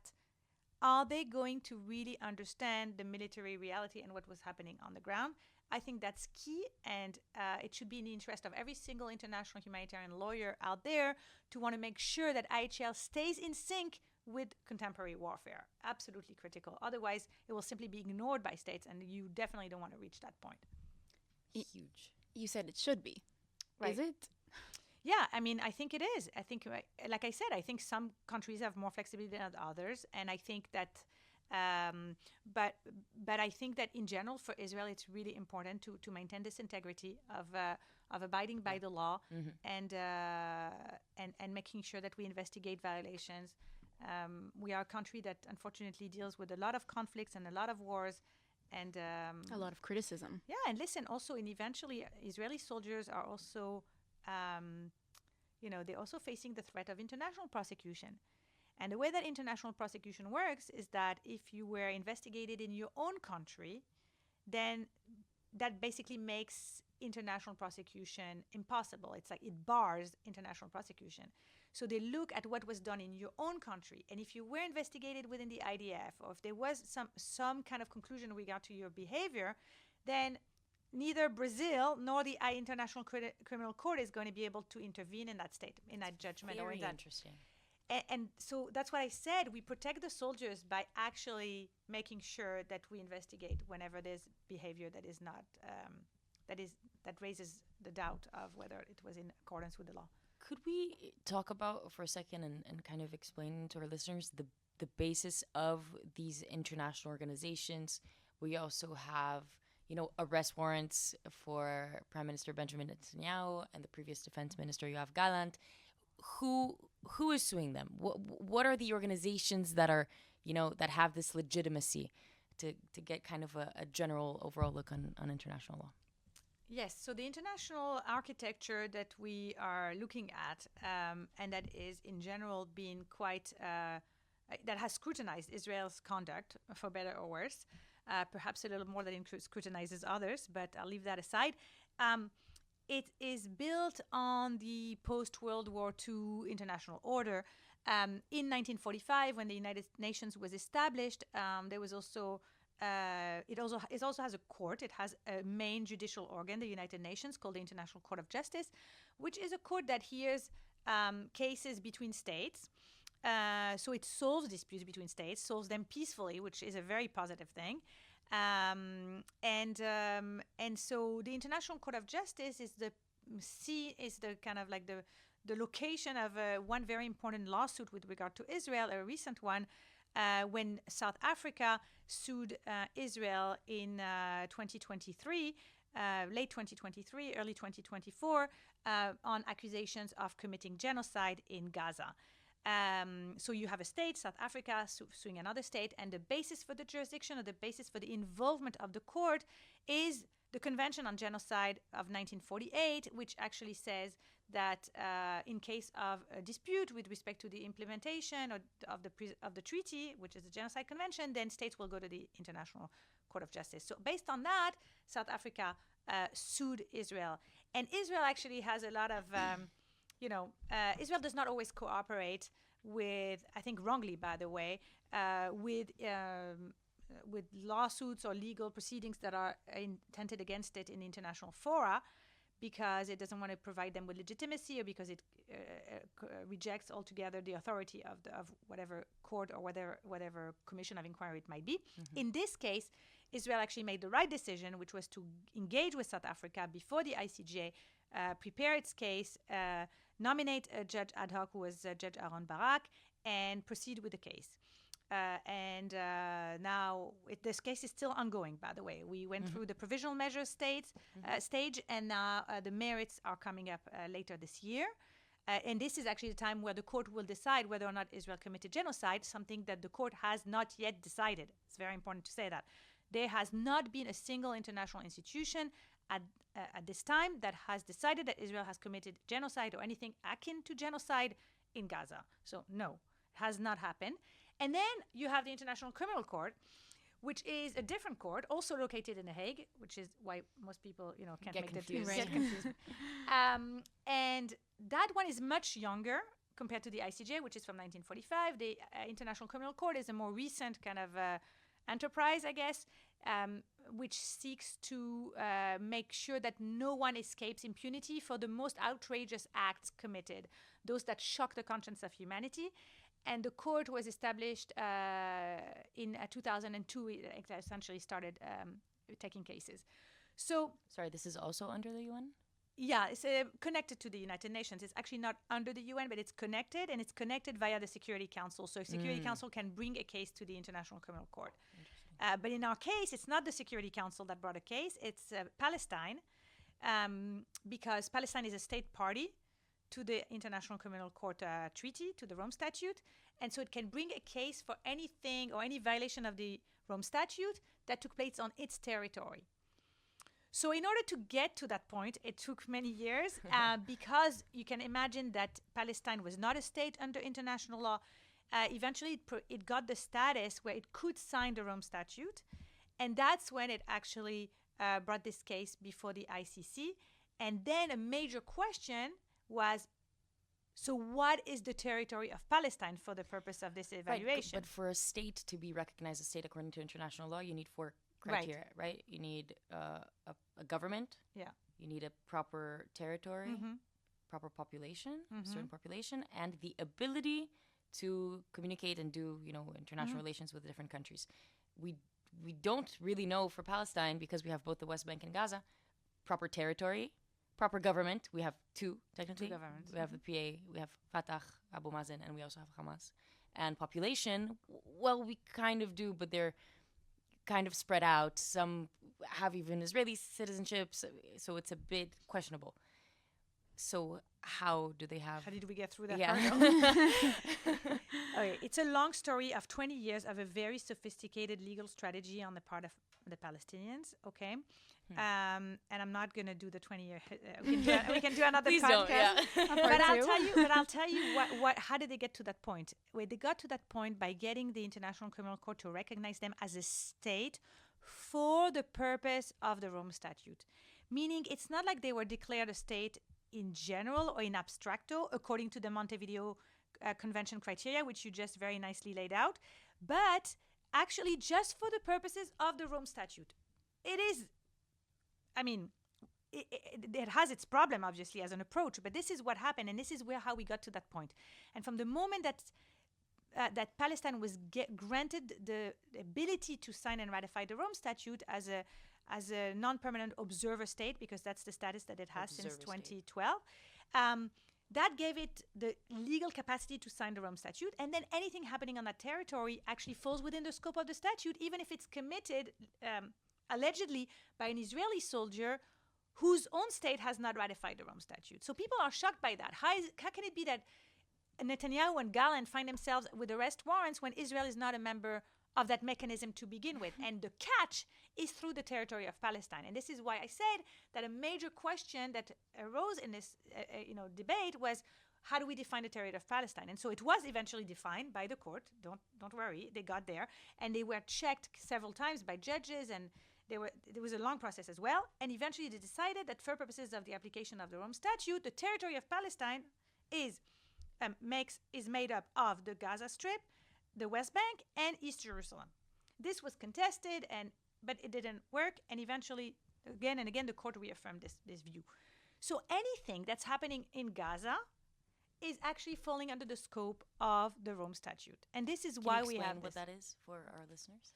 are they going to really understand the military reality and what was happening on the ground? I think that's key, and it should be in the interest of every single international humanitarian lawyer out there to want to make sure that IHL stays in sync with contemporary warfare. Absolutely critical. Otherwise, it will simply be ignored by states, and you definitely don't want to reach that point. Huge. You said it should be. Right. Is it? Yeah, I mean, I think it is. I think, like I said, I think some countries have more flexibility than others, and I think that, but I think that in general for Israel, it's really important to maintain this integrity of abiding by the law and making sure that we investigate violations. We are a country that unfortunately deals with a lot of conflicts and a lot of wars, and A lot of criticism. yeah. And listen, also, and eventually, Israeli soldiers are also, they're also facing the threat of international prosecution. And the way that international prosecution works is that if you were investigated in your own country, then that basically makes international prosecution impossible. It's like it bars international prosecution. So they look at what was done in your own country. And if you were investigated within the IDF, or if there was some kind of conclusion with regard to your behavior, then neither Brazil nor the International Criminal Court is going to be able to intervene in that state, in that judgment, or in that. Interesting. And so that's what I said. We protect the soldiers by actually making sure that we investigate whenever there's behavior that is not that raises the doubt of whether it was in accordance with the law. Could we talk about for a second and kind of explain to our listeners the basis of these international organizations? We also have, arrest warrants for Prime Minister Benjamin Netanyahu and the previous Defense Minister Yoav Gallant. Who is suing them? What are the organizations that are, that have this legitimacy to get kind of a general overall look on international law? Yes, so the international architecture that we are looking at, and that is in general being quite, that has scrutinized Israel's conduct, for better or worse, perhaps a little more than it scrutinizes others, but I'll leave that aside. It is built on the post-World War II international order. In 1945, when the United Nations was established, there was also it also has a court. It has a main judicial organ, the United Nations, called the International Court of Justice, which is a court that hears cases between states. So it solves disputes between states, solves them peacefully, which is a very positive thing. And so the International Court of Justice is the kind of like the location of one very important lawsuit with regard to Israel, a recent one, when South Africa sued Israel in 2023, late 2023, early 2024, on accusations of committing genocide in Gaza. So you have a state, South Africa, suing another state, and the basis for the jurisdiction or the basis for the involvement of the court is the Convention on Genocide of 1948, which actually says that in case of a dispute with respect to the implementation of the treaty, which is the Genocide Convention, then states will go to the International Court of Justice. So based on that, South Africa sued Israel. And Israel actually has a lot of, Israel does not always cooperate with, I think wrongly, by the way, with lawsuits or legal proceedings that are intended against it in international fora, because it doesn't want to provide them with legitimacy, or because it rejects altogether the authority of whatever court or whatever commission of inquiry it might be. Mm-hmm. In this case, Israel actually made the right decision, which was to engage with South Africa before the ICJ, prepare its case, nominate a judge ad hoc, who was Judge Daphne Barak, and proceed with the case. Now this case is still ongoing, by the way. We went through the provisional measure stage, and now the merits are coming up later this year. And this is actually the time where the court will decide whether or not Israel committed genocide, something that the court has not yet decided. It's very important to say that. There has not been a single international institution at this time that has decided that Israel has committed genocide or anything akin to genocide in Gaza. So no, it has not happened. And then you have the International Criminal Court, which is a different court, also located in The Hague, which is why most people, can't get make confused. Get confused. And that one is much younger compared to the ICJ, which is from 1945. The International Criminal Court is a more recent kind of enterprise, I guess, which seeks to make sure that no one escapes impunity for the most outrageous acts committed, those that shock the conscience of humanity. And the court was established in 2002. It essentially started taking cases. So, sorry, this is also under the UN? Yeah, it's connected to the United Nations. It's actually not under the UN, but it's connected, and it's connected via the Security Council. So Security Council can bring a case to the International Criminal Court. But in our case, it's not the Security Council that brought a case. It's Palestine, because Palestine is a state party to the International Criminal Court Treaty, to the Rome Statute. And so it can bring a case for anything or any violation of the Rome Statute that took place on its territory. So in order to get to that point, it took many years because you can imagine that Palestine was not a state under international law. Eventually, it got the status where it could sign the Rome Statute. And that's when it actually brought this case before the ICC. And then a major question was, so what is the territory of Palestine for the purpose of this evaluation? Right, but for a state to be recognized as a state according to international law, you need 4 criteria, right? You need a government. Yeah. You need a proper territory, proper population, certain population, and the ability to communicate and do, international relations with different countries. We don't really know for Palestine, because we have both the West Bank and Gaza, proper territory, proper government. We have 2, technically. 2 governments. We have the PA, we have Fatah, Abu Mazen, and we also have Hamas. And population, well, we kind of do, but they're kind of spread out. Some have even Israeli citizenship, so it's a bit questionable. So how do they have... How did we get through that? Yeah. Okay, it's a long story of 20 years of a very sophisticated legal strategy on the part of the Palestinians, okay? And I'm not going to do the 20-year... we can do another Please podcast. don't, yeah. But I'll tell you how did they get to that point? Well, they got to that point by getting the International Criminal Court to recognize them as a state for the purpose of the Rome Statute. Meaning it's not like they were declared a state in general or in abstracto, according to the Montevideo Convention criteria, which you just very nicely laid out, but actually just for the purposes of the Rome Statute. It is, it has its problem, obviously, as an approach, but this is what happened, and this is how we got to that point. And from the moment that Palestine was granted the ability to sign and ratify the Rome Statute as a non-permanent observer state, because that's the status that it has since 2012, that gave it the legal capacity to sign the Rome Statute. And then anything happening on that territory actually falls within the scope of the statute, even if it's committed allegedly by an Israeli soldier whose own state has not ratified the Rome Statute. So people are shocked by that. How can it be that Netanyahu and Gallant find themselves with arrest warrants when Israel is not a member of that mechanism to begin with. And the catch is through the territory of Palestine. And this is why I said that a major question that arose in this debate was, how do we define the territory of Palestine? And so it was eventually defined by the court. Don't worry, they got there. And they were checked several times by judges, and there was a long process as well. And eventually they decided that for purposes of the application of the Rome Statute, the territory of Palestine is made up of the Gaza Strip, the West Bank, and East Jerusalem. This was contested, but it didn't work. And eventually, again and again, the court reaffirmed this view. So anything that's happening in Gaza is actually falling under the scope of the Rome Statute. And this is why we have what that is for our listeners?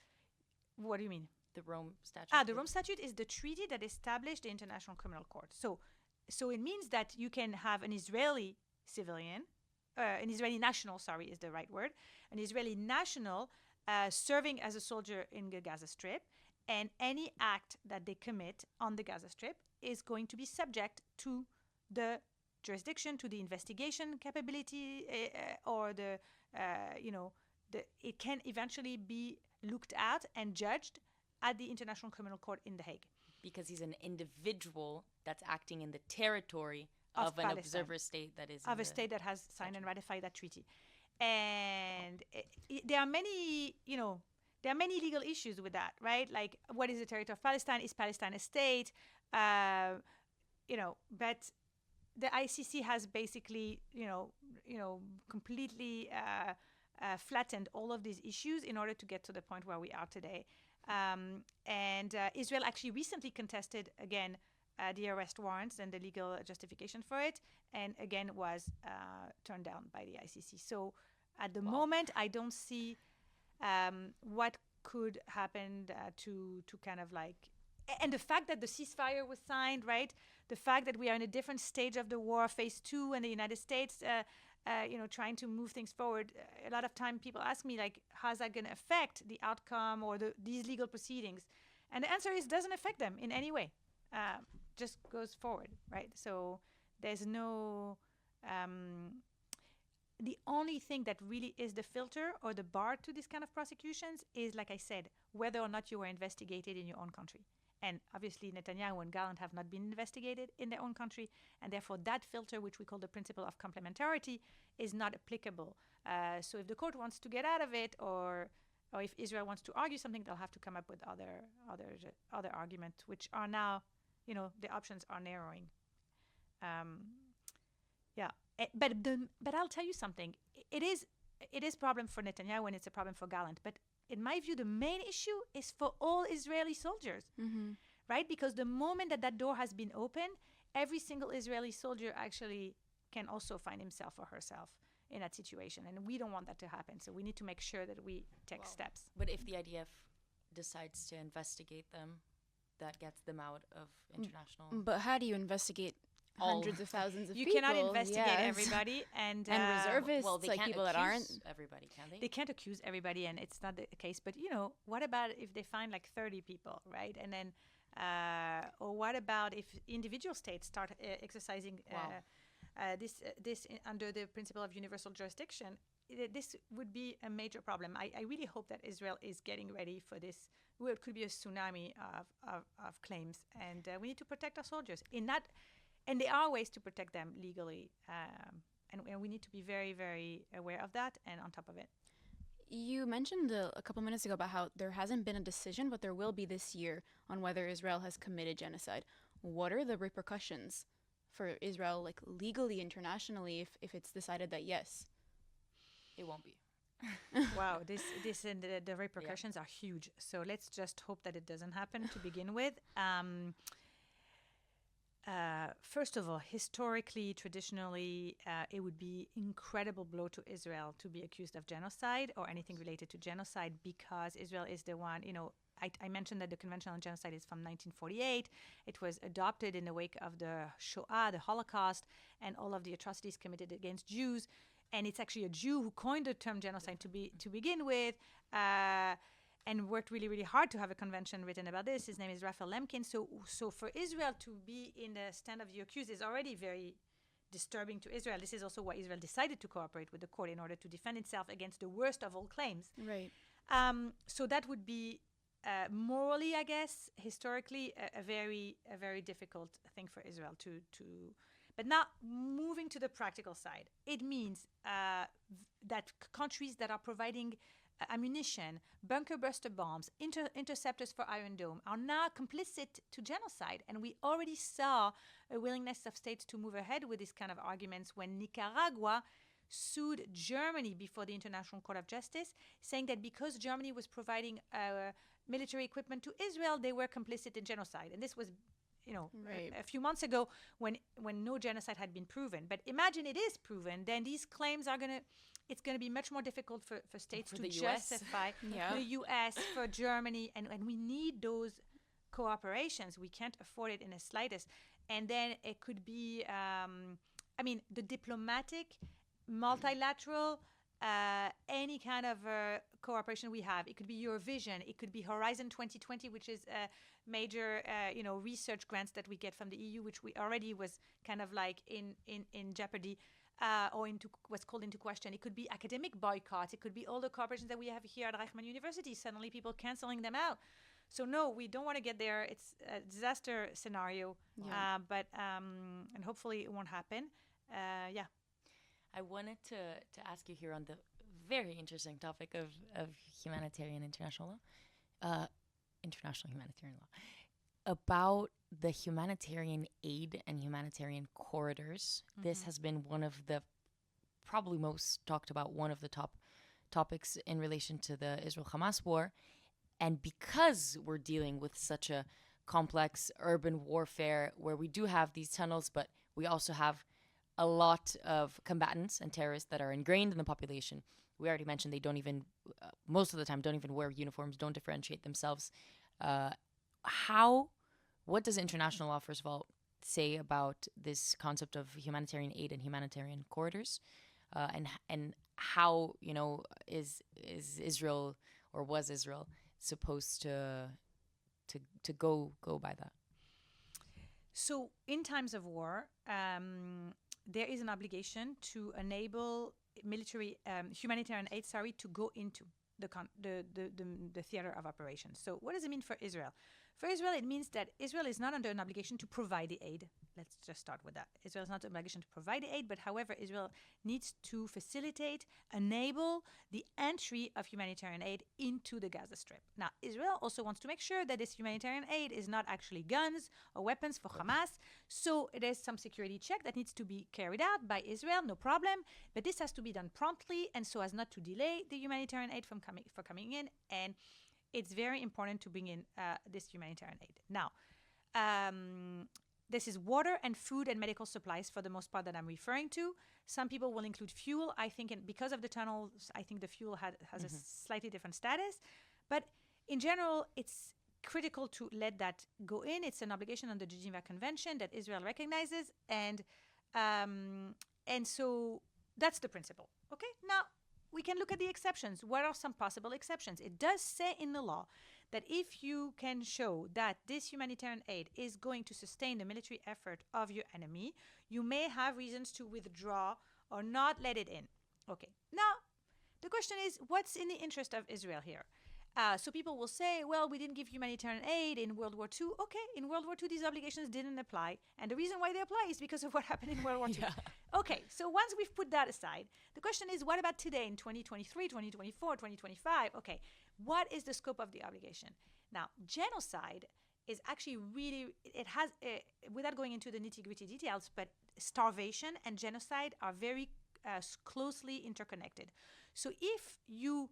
What do you mean? The Rome Statute. The Rome Statute is the treaty that established the International Criminal Court. So it means that you can have an Israeli civilian, an Israeli national, is the right word, an Israeli national serving as a soldier in the Gaza Strip, and any act that they commit on the Gaza Strip is going to be subject to the jurisdiction, to the investigation capability, or it can eventually be looked at and judged at the International Criminal Court in The Hague. Because he's an individual that's acting in the territory of an observer state that is... Of a state that has signed and ratified that treaty. And there are many legal issues with that, right? Like, what is the territory of Palestine? Is Palestine a state? But the ICC has basically, completely flattened all of these issues in order to get to the point where we are today. And Israel actually recently contested again the arrest warrants and the legal justification for it, and again was turned down by the ICC. So at the moment, I don't see what could happen to kind of like... And the fact that the ceasefire was signed, right? The fact that we are in a different stage of the war, phase 2, and the United States, trying to move things forward. A lot of time people ask me, like, how's that going to affect the outcome or these legal proceedings? And the answer is, doesn't affect them in any way. Just goes forward, right? So there's no... the only thing that really is the filter or the bar to this kind of prosecutions is, like I said, whether or not you were investigated in your own country. And obviously, Netanyahu and Gallant have not been investigated in their own country, and therefore that filter, which we call the principle of complementarity, is not applicable. So if the court wants to get out of it, or if Israel wants to argue something, they'll have to come up with other arguments, which are now, the options are narrowing. But I'll tell you something. It is a problem for Netanyahu and it's a problem for Gallant. But in my view, the main issue is for all Israeli soldiers, right? Because the moment that door has been opened, every single Israeli soldier actually can also find himself or herself in that situation. And we don't want that to happen. So we need to make sure that we take steps. But if the IDF decides to investigate them, that gets them out of international... But how do you investigate hundreds of thousands of people? You cannot investigate everybody. And reservists, well, they like can't people that aren't... everybody, can they? They can't accuse everybody, and it's not the case. But, what about if they find like 30 people, right? And then, or what about if individual states start exercising this under the principle of universal jurisdiction? This would be a major problem. I really hope that Israel is getting ready for this. Well, it could be a tsunami of claims, and we need to protect our soldiers. And there are ways to protect them legally, and we need to be very, very aware of that and on top of it. You mentioned a couple minutes ago about how there hasn't been a decision, but there will be this year on whether Israel has committed genocide. What are the repercussions for Israel, like legally, internationally, if it's decided that yes? It won't be. Wow, this and the repercussions are huge. So let's just hope that it doesn't happen to begin with. First of all, historically, traditionally, it would be incredible blow to Israel to be accused of genocide or anything related to genocide, because Israel is the one, I mentioned that the Convention on Genocide is from 1948. It was adopted in the wake of the Shoah, the Holocaust, and all of the atrocities committed against Jews. And it's actually a Jew who coined the term genocide to begin with, and worked really, really hard to have a convention written about this. His name is Raphael Lemkin. So for Israel to be in the stand of the accused is already very disturbing to Israel. This is also why Israel decided to cooperate with the court in order to defend itself against the worst of all claims. Right. So that would be morally, I guess, historically, a very difficult thing for Israel to. But now, moving to the practical side, it means that countries that are providing ammunition, bunker buster bombs, interceptors for Iron Dome are now complicit to genocide. And we already saw a willingness of states to move ahead with this kind of arguments when Nicaragua sued Germany before the International Court of Justice, saying that because Germany was providing military equipment to Israel, they were complicit in genocide. And this was, Right. a few months ago when no genocide had been proven. But imagine it is proven, then these claims are it's going to be much more difficult for states For to the US. justify Yeah. the US, for Germany, and we need those cooperations. We can't afford it in the slightest. And then it could be, the diplomatic, multilateral, any kind of cooperation we have. It could be Eurovision. It could be Horizon 2020, which is a major, research grants that we get from the EU, which we already was kind of like in jeopardy. Or was called into question. It could be academic boycotts. It could be all the cooperations that we have here at Reichman University. Suddenly people canceling them out. So no, we don't want to get there. It's a disaster scenario. Yeah. And hopefully it won't happen. Yeah. I wanted to ask you here on the very interesting topic of humanitarian international law, international humanitarian law, about the humanitarian aid and humanitarian corridors. This has been one of the probably most talked about, one of the top topics in relation to the Israel-Hamas war. And because we're dealing with such a complex urban warfare where we do have these tunnels, but we also have a lot of combatants and terrorists that are ingrained in the population. We already mentioned they don't even, most of the time, don't even wear uniforms, don't differentiate themselves. What does international law, first of all, say about this concept of humanitarian aid and humanitarian corridors? And how, is Israel, or was Israel, supposed to go by that? So in times of war, there is an obligation to enable military humanitarian aid, to go into the theater of operations. So what does it mean for Israel? For Israel, it means that Israel is not under an obligation to provide the aid. Let's just start with that. Israel is not under an obligation to provide the aid, but however, Israel needs to facilitate, enable the entry of humanitarian aid into the Gaza Strip. Now, Israel also wants to make sure that this humanitarian aid is not actually guns or weapons for Hamas. So there's some security check that needs to be carried out by Israel, no problem. But this has to be done promptly and so as not to delay the humanitarian aid from coming in. And it's very important to bring in this humanitarian aid. Now, this is water and food and medical supplies for the most part that I'm referring to. Some people will include fuel. I think because of the tunnels, I think the fuel has a slightly different status. But in general, it's critical to let that go in. It's an obligation under the Geneva Convention that Israel recognizes. And so that's the principle. Okay? Now, we can look at the exceptions. What are some possible exceptions? It does say in the law that if you can show that this humanitarian aid is going to sustain the military effort of your enemy, you may have reasons to withdraw or not let it in. Okay. Now, the question is, what's in the interest of Israel here? So people will say, well, we didn't give humanitarian aid in World War II. Okay, in World War II, these obligations didn't apply. And the reason why they apply is because of what happened in World War II. Yeah. Okay, so once we've put that aside, the question is, what about today in 2023, 2024, 2025? Okay, what is the scope of the obligation? Now, genocide is actually really, it has, without going into the nitty-gritty details, but starvation and genocide are very closely interconnected. So if you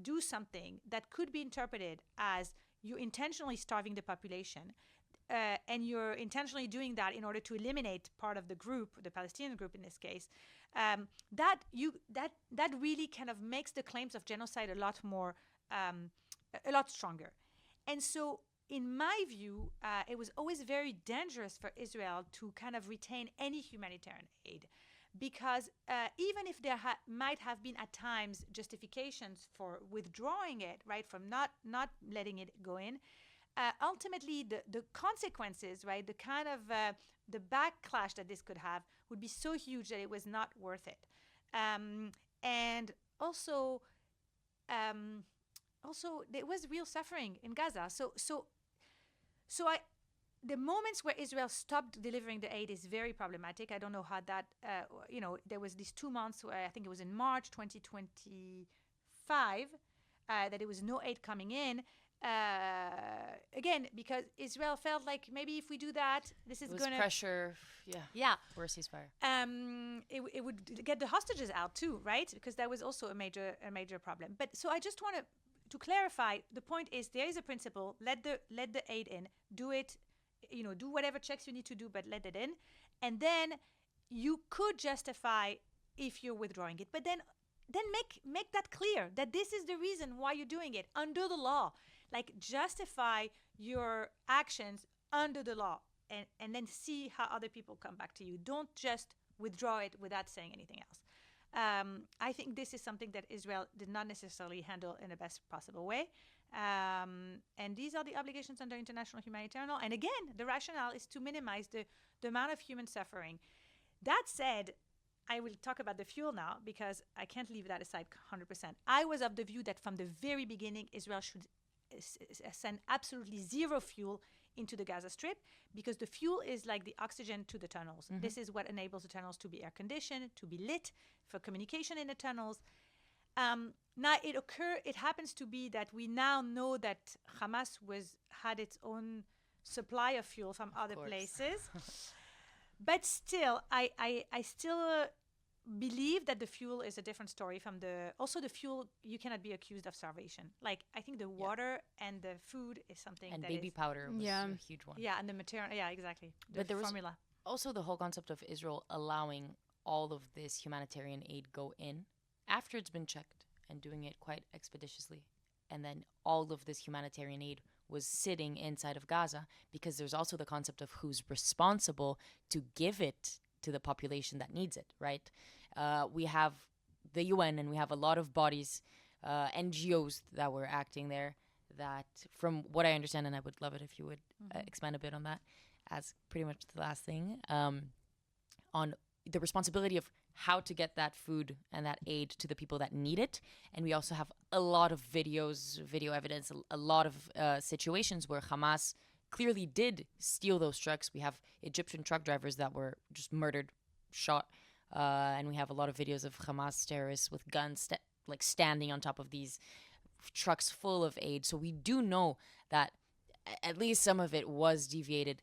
do something that could be interpreted as you're intentionally starving the population, and you're intentionally doing that in order to eliminate part of the group, the Palestinian group in this case, that really kind of makes the claims of genocide a lot more, a lot stronger. And so, in my view, it was always very dangerous for Israel to kind of retain any humanitarian aid. Because even if there might have been at times justifications for withdrawing it, right, from not letting it go in, ultimately the consequences, right, the kind of the backlash that this could have would be so huge that it was not worth it. And also, um, also there was real suffering in Gaza. So I the moments where Israel stopped delivering the aid is very problematic. I don't know how that, there was these 2 months where I think it was in March 2025 that there was no aid coming in. Again, because Israel felt like maybe if we do that, this is going to pressure, yeah, for a ceasefire. it would get the hostages out too, right? Because that was also a major problem. But so I just want to clarify. The point is there is a principle. Let the aid in. Do it. Do whatever checks you need to do, but let it in. And then you could justify if you're withdrawing it, but then make that clear that this is the reason why you're doing it under the law. Like justify your actions under the law, and then see how other people come back to you. Don't just withdraw it without saying anything else. I think this is something that Israel did not necessarily handle in the best possible way. And these are the obligations under international humanitarian law. And again, the rationale is to minimize the amount of human suffering. That said, I will talk about the fuel now because I can't leave that aside 100%. I was of the view that from the very beginning, Israel should send absolutely zero fuel into the Gaza Strip because the fuel is like the oxygen to the tunnels. Mm-hmm. This is what enables the tunnels to be air conditioned, to be lit for communication in the tunnels. Now it happens to be that we now know that Hamas had its own supply of fuel from other places. But still, I still believe that the fuel is a different story from also the fuel, you cannot be accused of starvation. Like, I think the water and the food is something and that baby powder was a huge one. Yeah, and the material, yeah, exactly. But there formula. Was also the whole concept of Israel allowing all of this humanitarian aid go in after it's been checked and doing it quite expeditiously. And then all of this humanitarian aid was sitting inside of Gaza because there's also the concept of who's responsible to give it to the population that needs it, right? We have the UN and we have a lot of bodies, NGOs that were acting there that, from what I understand, and I would love it if you would expand a bit on that as pretty much the last thing, on the responsibility of how to get that food and that aid to the people that need it. And we also have a lot of video evidence, a lot of situations where Hamas clearly did steal those trucks. We have Egyptian truck drivers that were just murdered, shot, and we have a lot of videos of Hamas terrorists with guns standing on top of these trucks full of aid. So we do know that at least some of it was deviated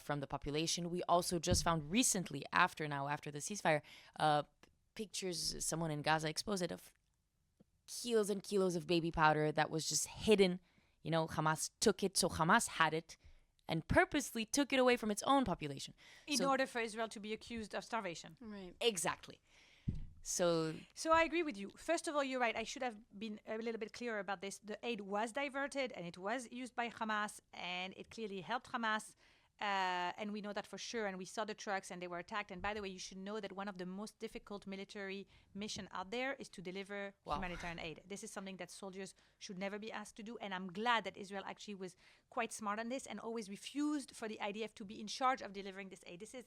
from the population. We also just found recently, after the ceasefire, pictures someone in Gaza exposed it of kilos and kilos of baby powder that was just hidden. Hamas took it, so Hamas had it and purposely took it away from its own population. In order for Israel to be accused of starvation. Right. Exactly. So I agree with you. First of all, you're right. I should have been a little bit clearer about this. The aid was diverted and it was used by Hamas and it clearly helped Hamas. And we know that for sure. And we saw the trucks and they were attacked. And by the way, you should know that one of the most difficult military mission out there is to deliver humanitarian aid. This is something that soldiers should never be asked to do. And I'm glad that Israel actually was quite smart on this and always refused for the IDF to be in charge of delivering this aid. This is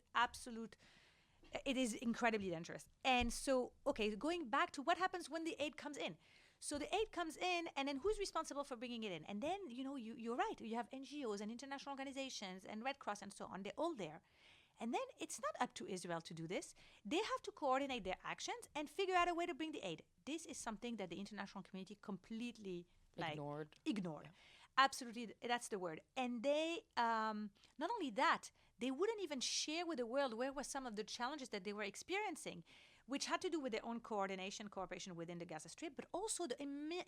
it is incredibly dangerous. And so, going back to what happens when the aid comes in. So the aid comes in, and then who's responsible for bringing it in? And then, you're right. You have NGOs and international organizations and Red Cross and so on. They're all there. And then it's not up to Israel to do this. They have to coordinate their actions and figure out a way to bring the aid. This is something that the international community completely ignored. Yeah. Absolutely, that's the word. And they, not only that, they wouldn't even share with the world where were some of the challenges that they were experiencing, which had to do with their own cooperation within the Gaza Strip, but also the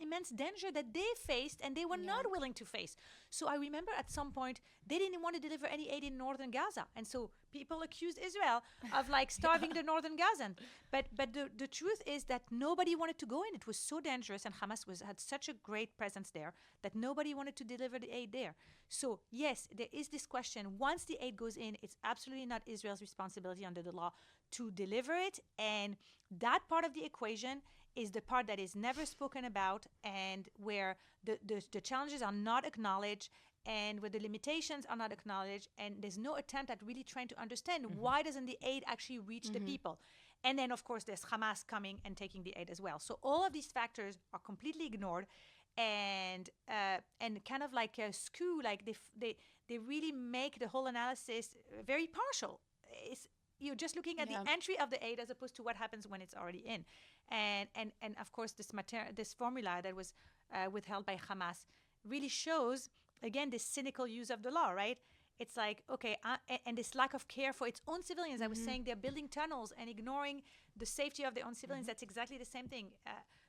immense danger that they faced and they were not willing to face. So I remember at some point, they didn't want to deliver any aid in northern Gaza. And so people accused Israel of starving the northern Gazans. But the truth is that nobody wanted to go in. It was so dangerous and Hamas had such a great presence there that nobody wanted to deliver the aid there. So yes, there is this question. Once the aid goes in, it's absolutely not Israel's responsibility under the law to deliver it. And that part of the equation is the part that is never spoken about and where the challenges are not acknowledged. and where the limitations are not acknowledged, and there's no attempt at really trying to understand why doesn't the aid actually reach the people. And then, of course, there's Hamas coming and taking the aid as well. So all of these factors are completely ignored, and kind of like skew, like they really make the whole analysis very partial. You're just looking at the entry of the aid as opposed to what happens when it's already in. And of course, this formula that was withheld by Hamas really shows, again, this cynical use of the law, right? It's like, okay, and this lack of care for its own civilians. I was saying they're building tunnels and ignoring the safety of their own civilians. That's exactly the same thing.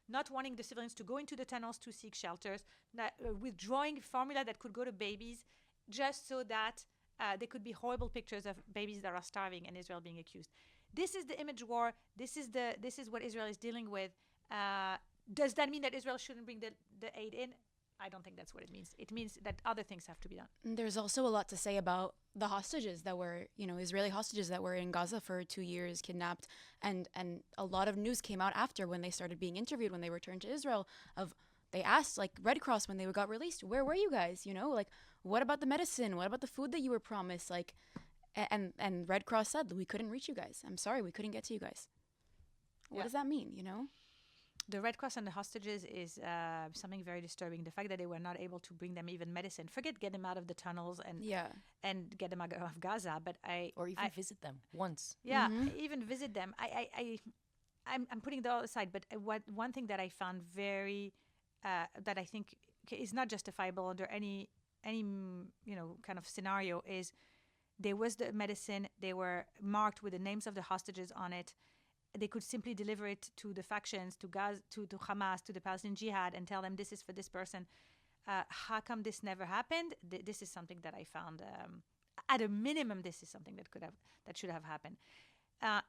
Not wanting the civilians to go into the tunnels to seek shelters, withdrawing formula that could go to babies just so that there could be horrible pictures of babies that are starving and Israel being accused. This is the image war. This is what Israel is dealing with. Does that mean that Israel shouldn't bring the aid in? I don't think that's what it means. It means that other things have to be done. There's also a lot to say about the hostages that were, Israeli hostages that were in Gaza for 2 years, kidnapped. And a lot of news came out after when they started being interviewed, when they returned to Israel, they asked, like, Red Cross, when they got released, where were you guys? Like, what about the medicine? What about the food that you were promised? Like, and Red Cross said, we couldn't reach you guys. I'm sorry, we couldn't get to you guys. What does that mean, The Red Cross and the hostages is something very disturbing. The fact that they were not able to bring them even medicine. Forget get them out of the tunnels and get them out of Gaza. But or even visit them once. Yeah, even visit them. I'm putting that all aside. But one thing that I found very that I think is not justifiable under any kind of scenario is there was the medicine. They were marked with the names of the hostages on it. They could simply deliver it to the factions, to Gaza, to Hamas, to the Palestinian Jihad, and tell them this is for this person. How come this never happened? This is something that I found, at a minimum, this is something that should have happened.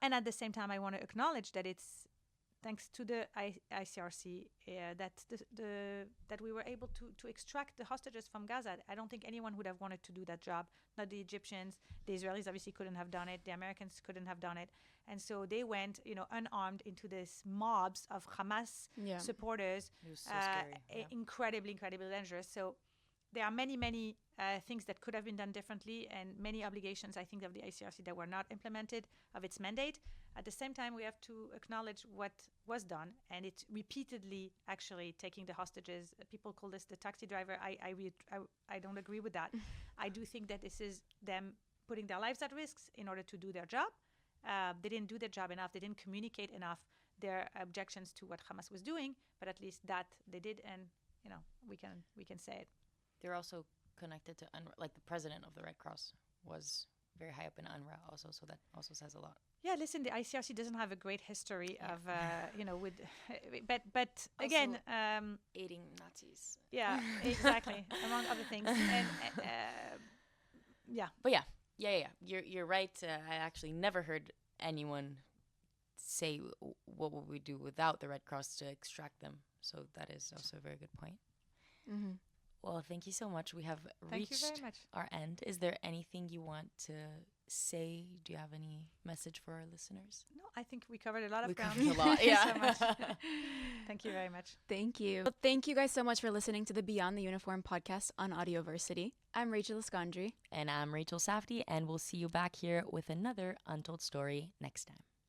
And at the same time, I want to acknowledge that it's thanks to the ICRC that we were able to extract the hostages from Gaza. I don't think anyone would have wanted to do that job. Not the Egyptians. The Israelis obviously couldn't have done it. The Americans couldn't have done it. And so they went, unarmed into this mobs of Hamas supporters. It was so scary. Incredibly, incredibly dangerous. So there are many, many things that could have been done differently, and many obligations, I think, of the ICRC that were not implemented of its mandate. At the same time, we have to acknowledge what was done, and it's repeatedly actually taking the hostages. People call this the taxi driver. I don't agree with that. I do think that this is them putting their lives at risk in order to do their job. They didn't do their job enough. They didn't communicate enough their objections to what Hamas was doing, but at least that they did, and we can say it. They're also connected to UNRWA. Like the president of the Red Cross was very high up in UNRWA also, so that also says a lot. Yeah, listen, the ICRC doesn't have a great history of, with, but again, aiding Nazis. Yeah, exactly, among other things. And yeah. But yeah. You're right. I actually never heard anyone say what would we do without the Red Cross to extract them. So that is also a very good point. Mm-hmm. Well, thank you so much. We have Thank you reached very much. our end. Is there anything you want to say? Do you have any message for our listeners? No, I think we covered a lot of ground. Covered a lot. Thank you so much. Thank you very much. Thank you. Well, thank you guys so much for listening to the Beyond the Uniform podcast on Audioversity. I'm Rachel Escondri. And I'm Rachel Safdie, and we'll see you back here with another Untold Story next time.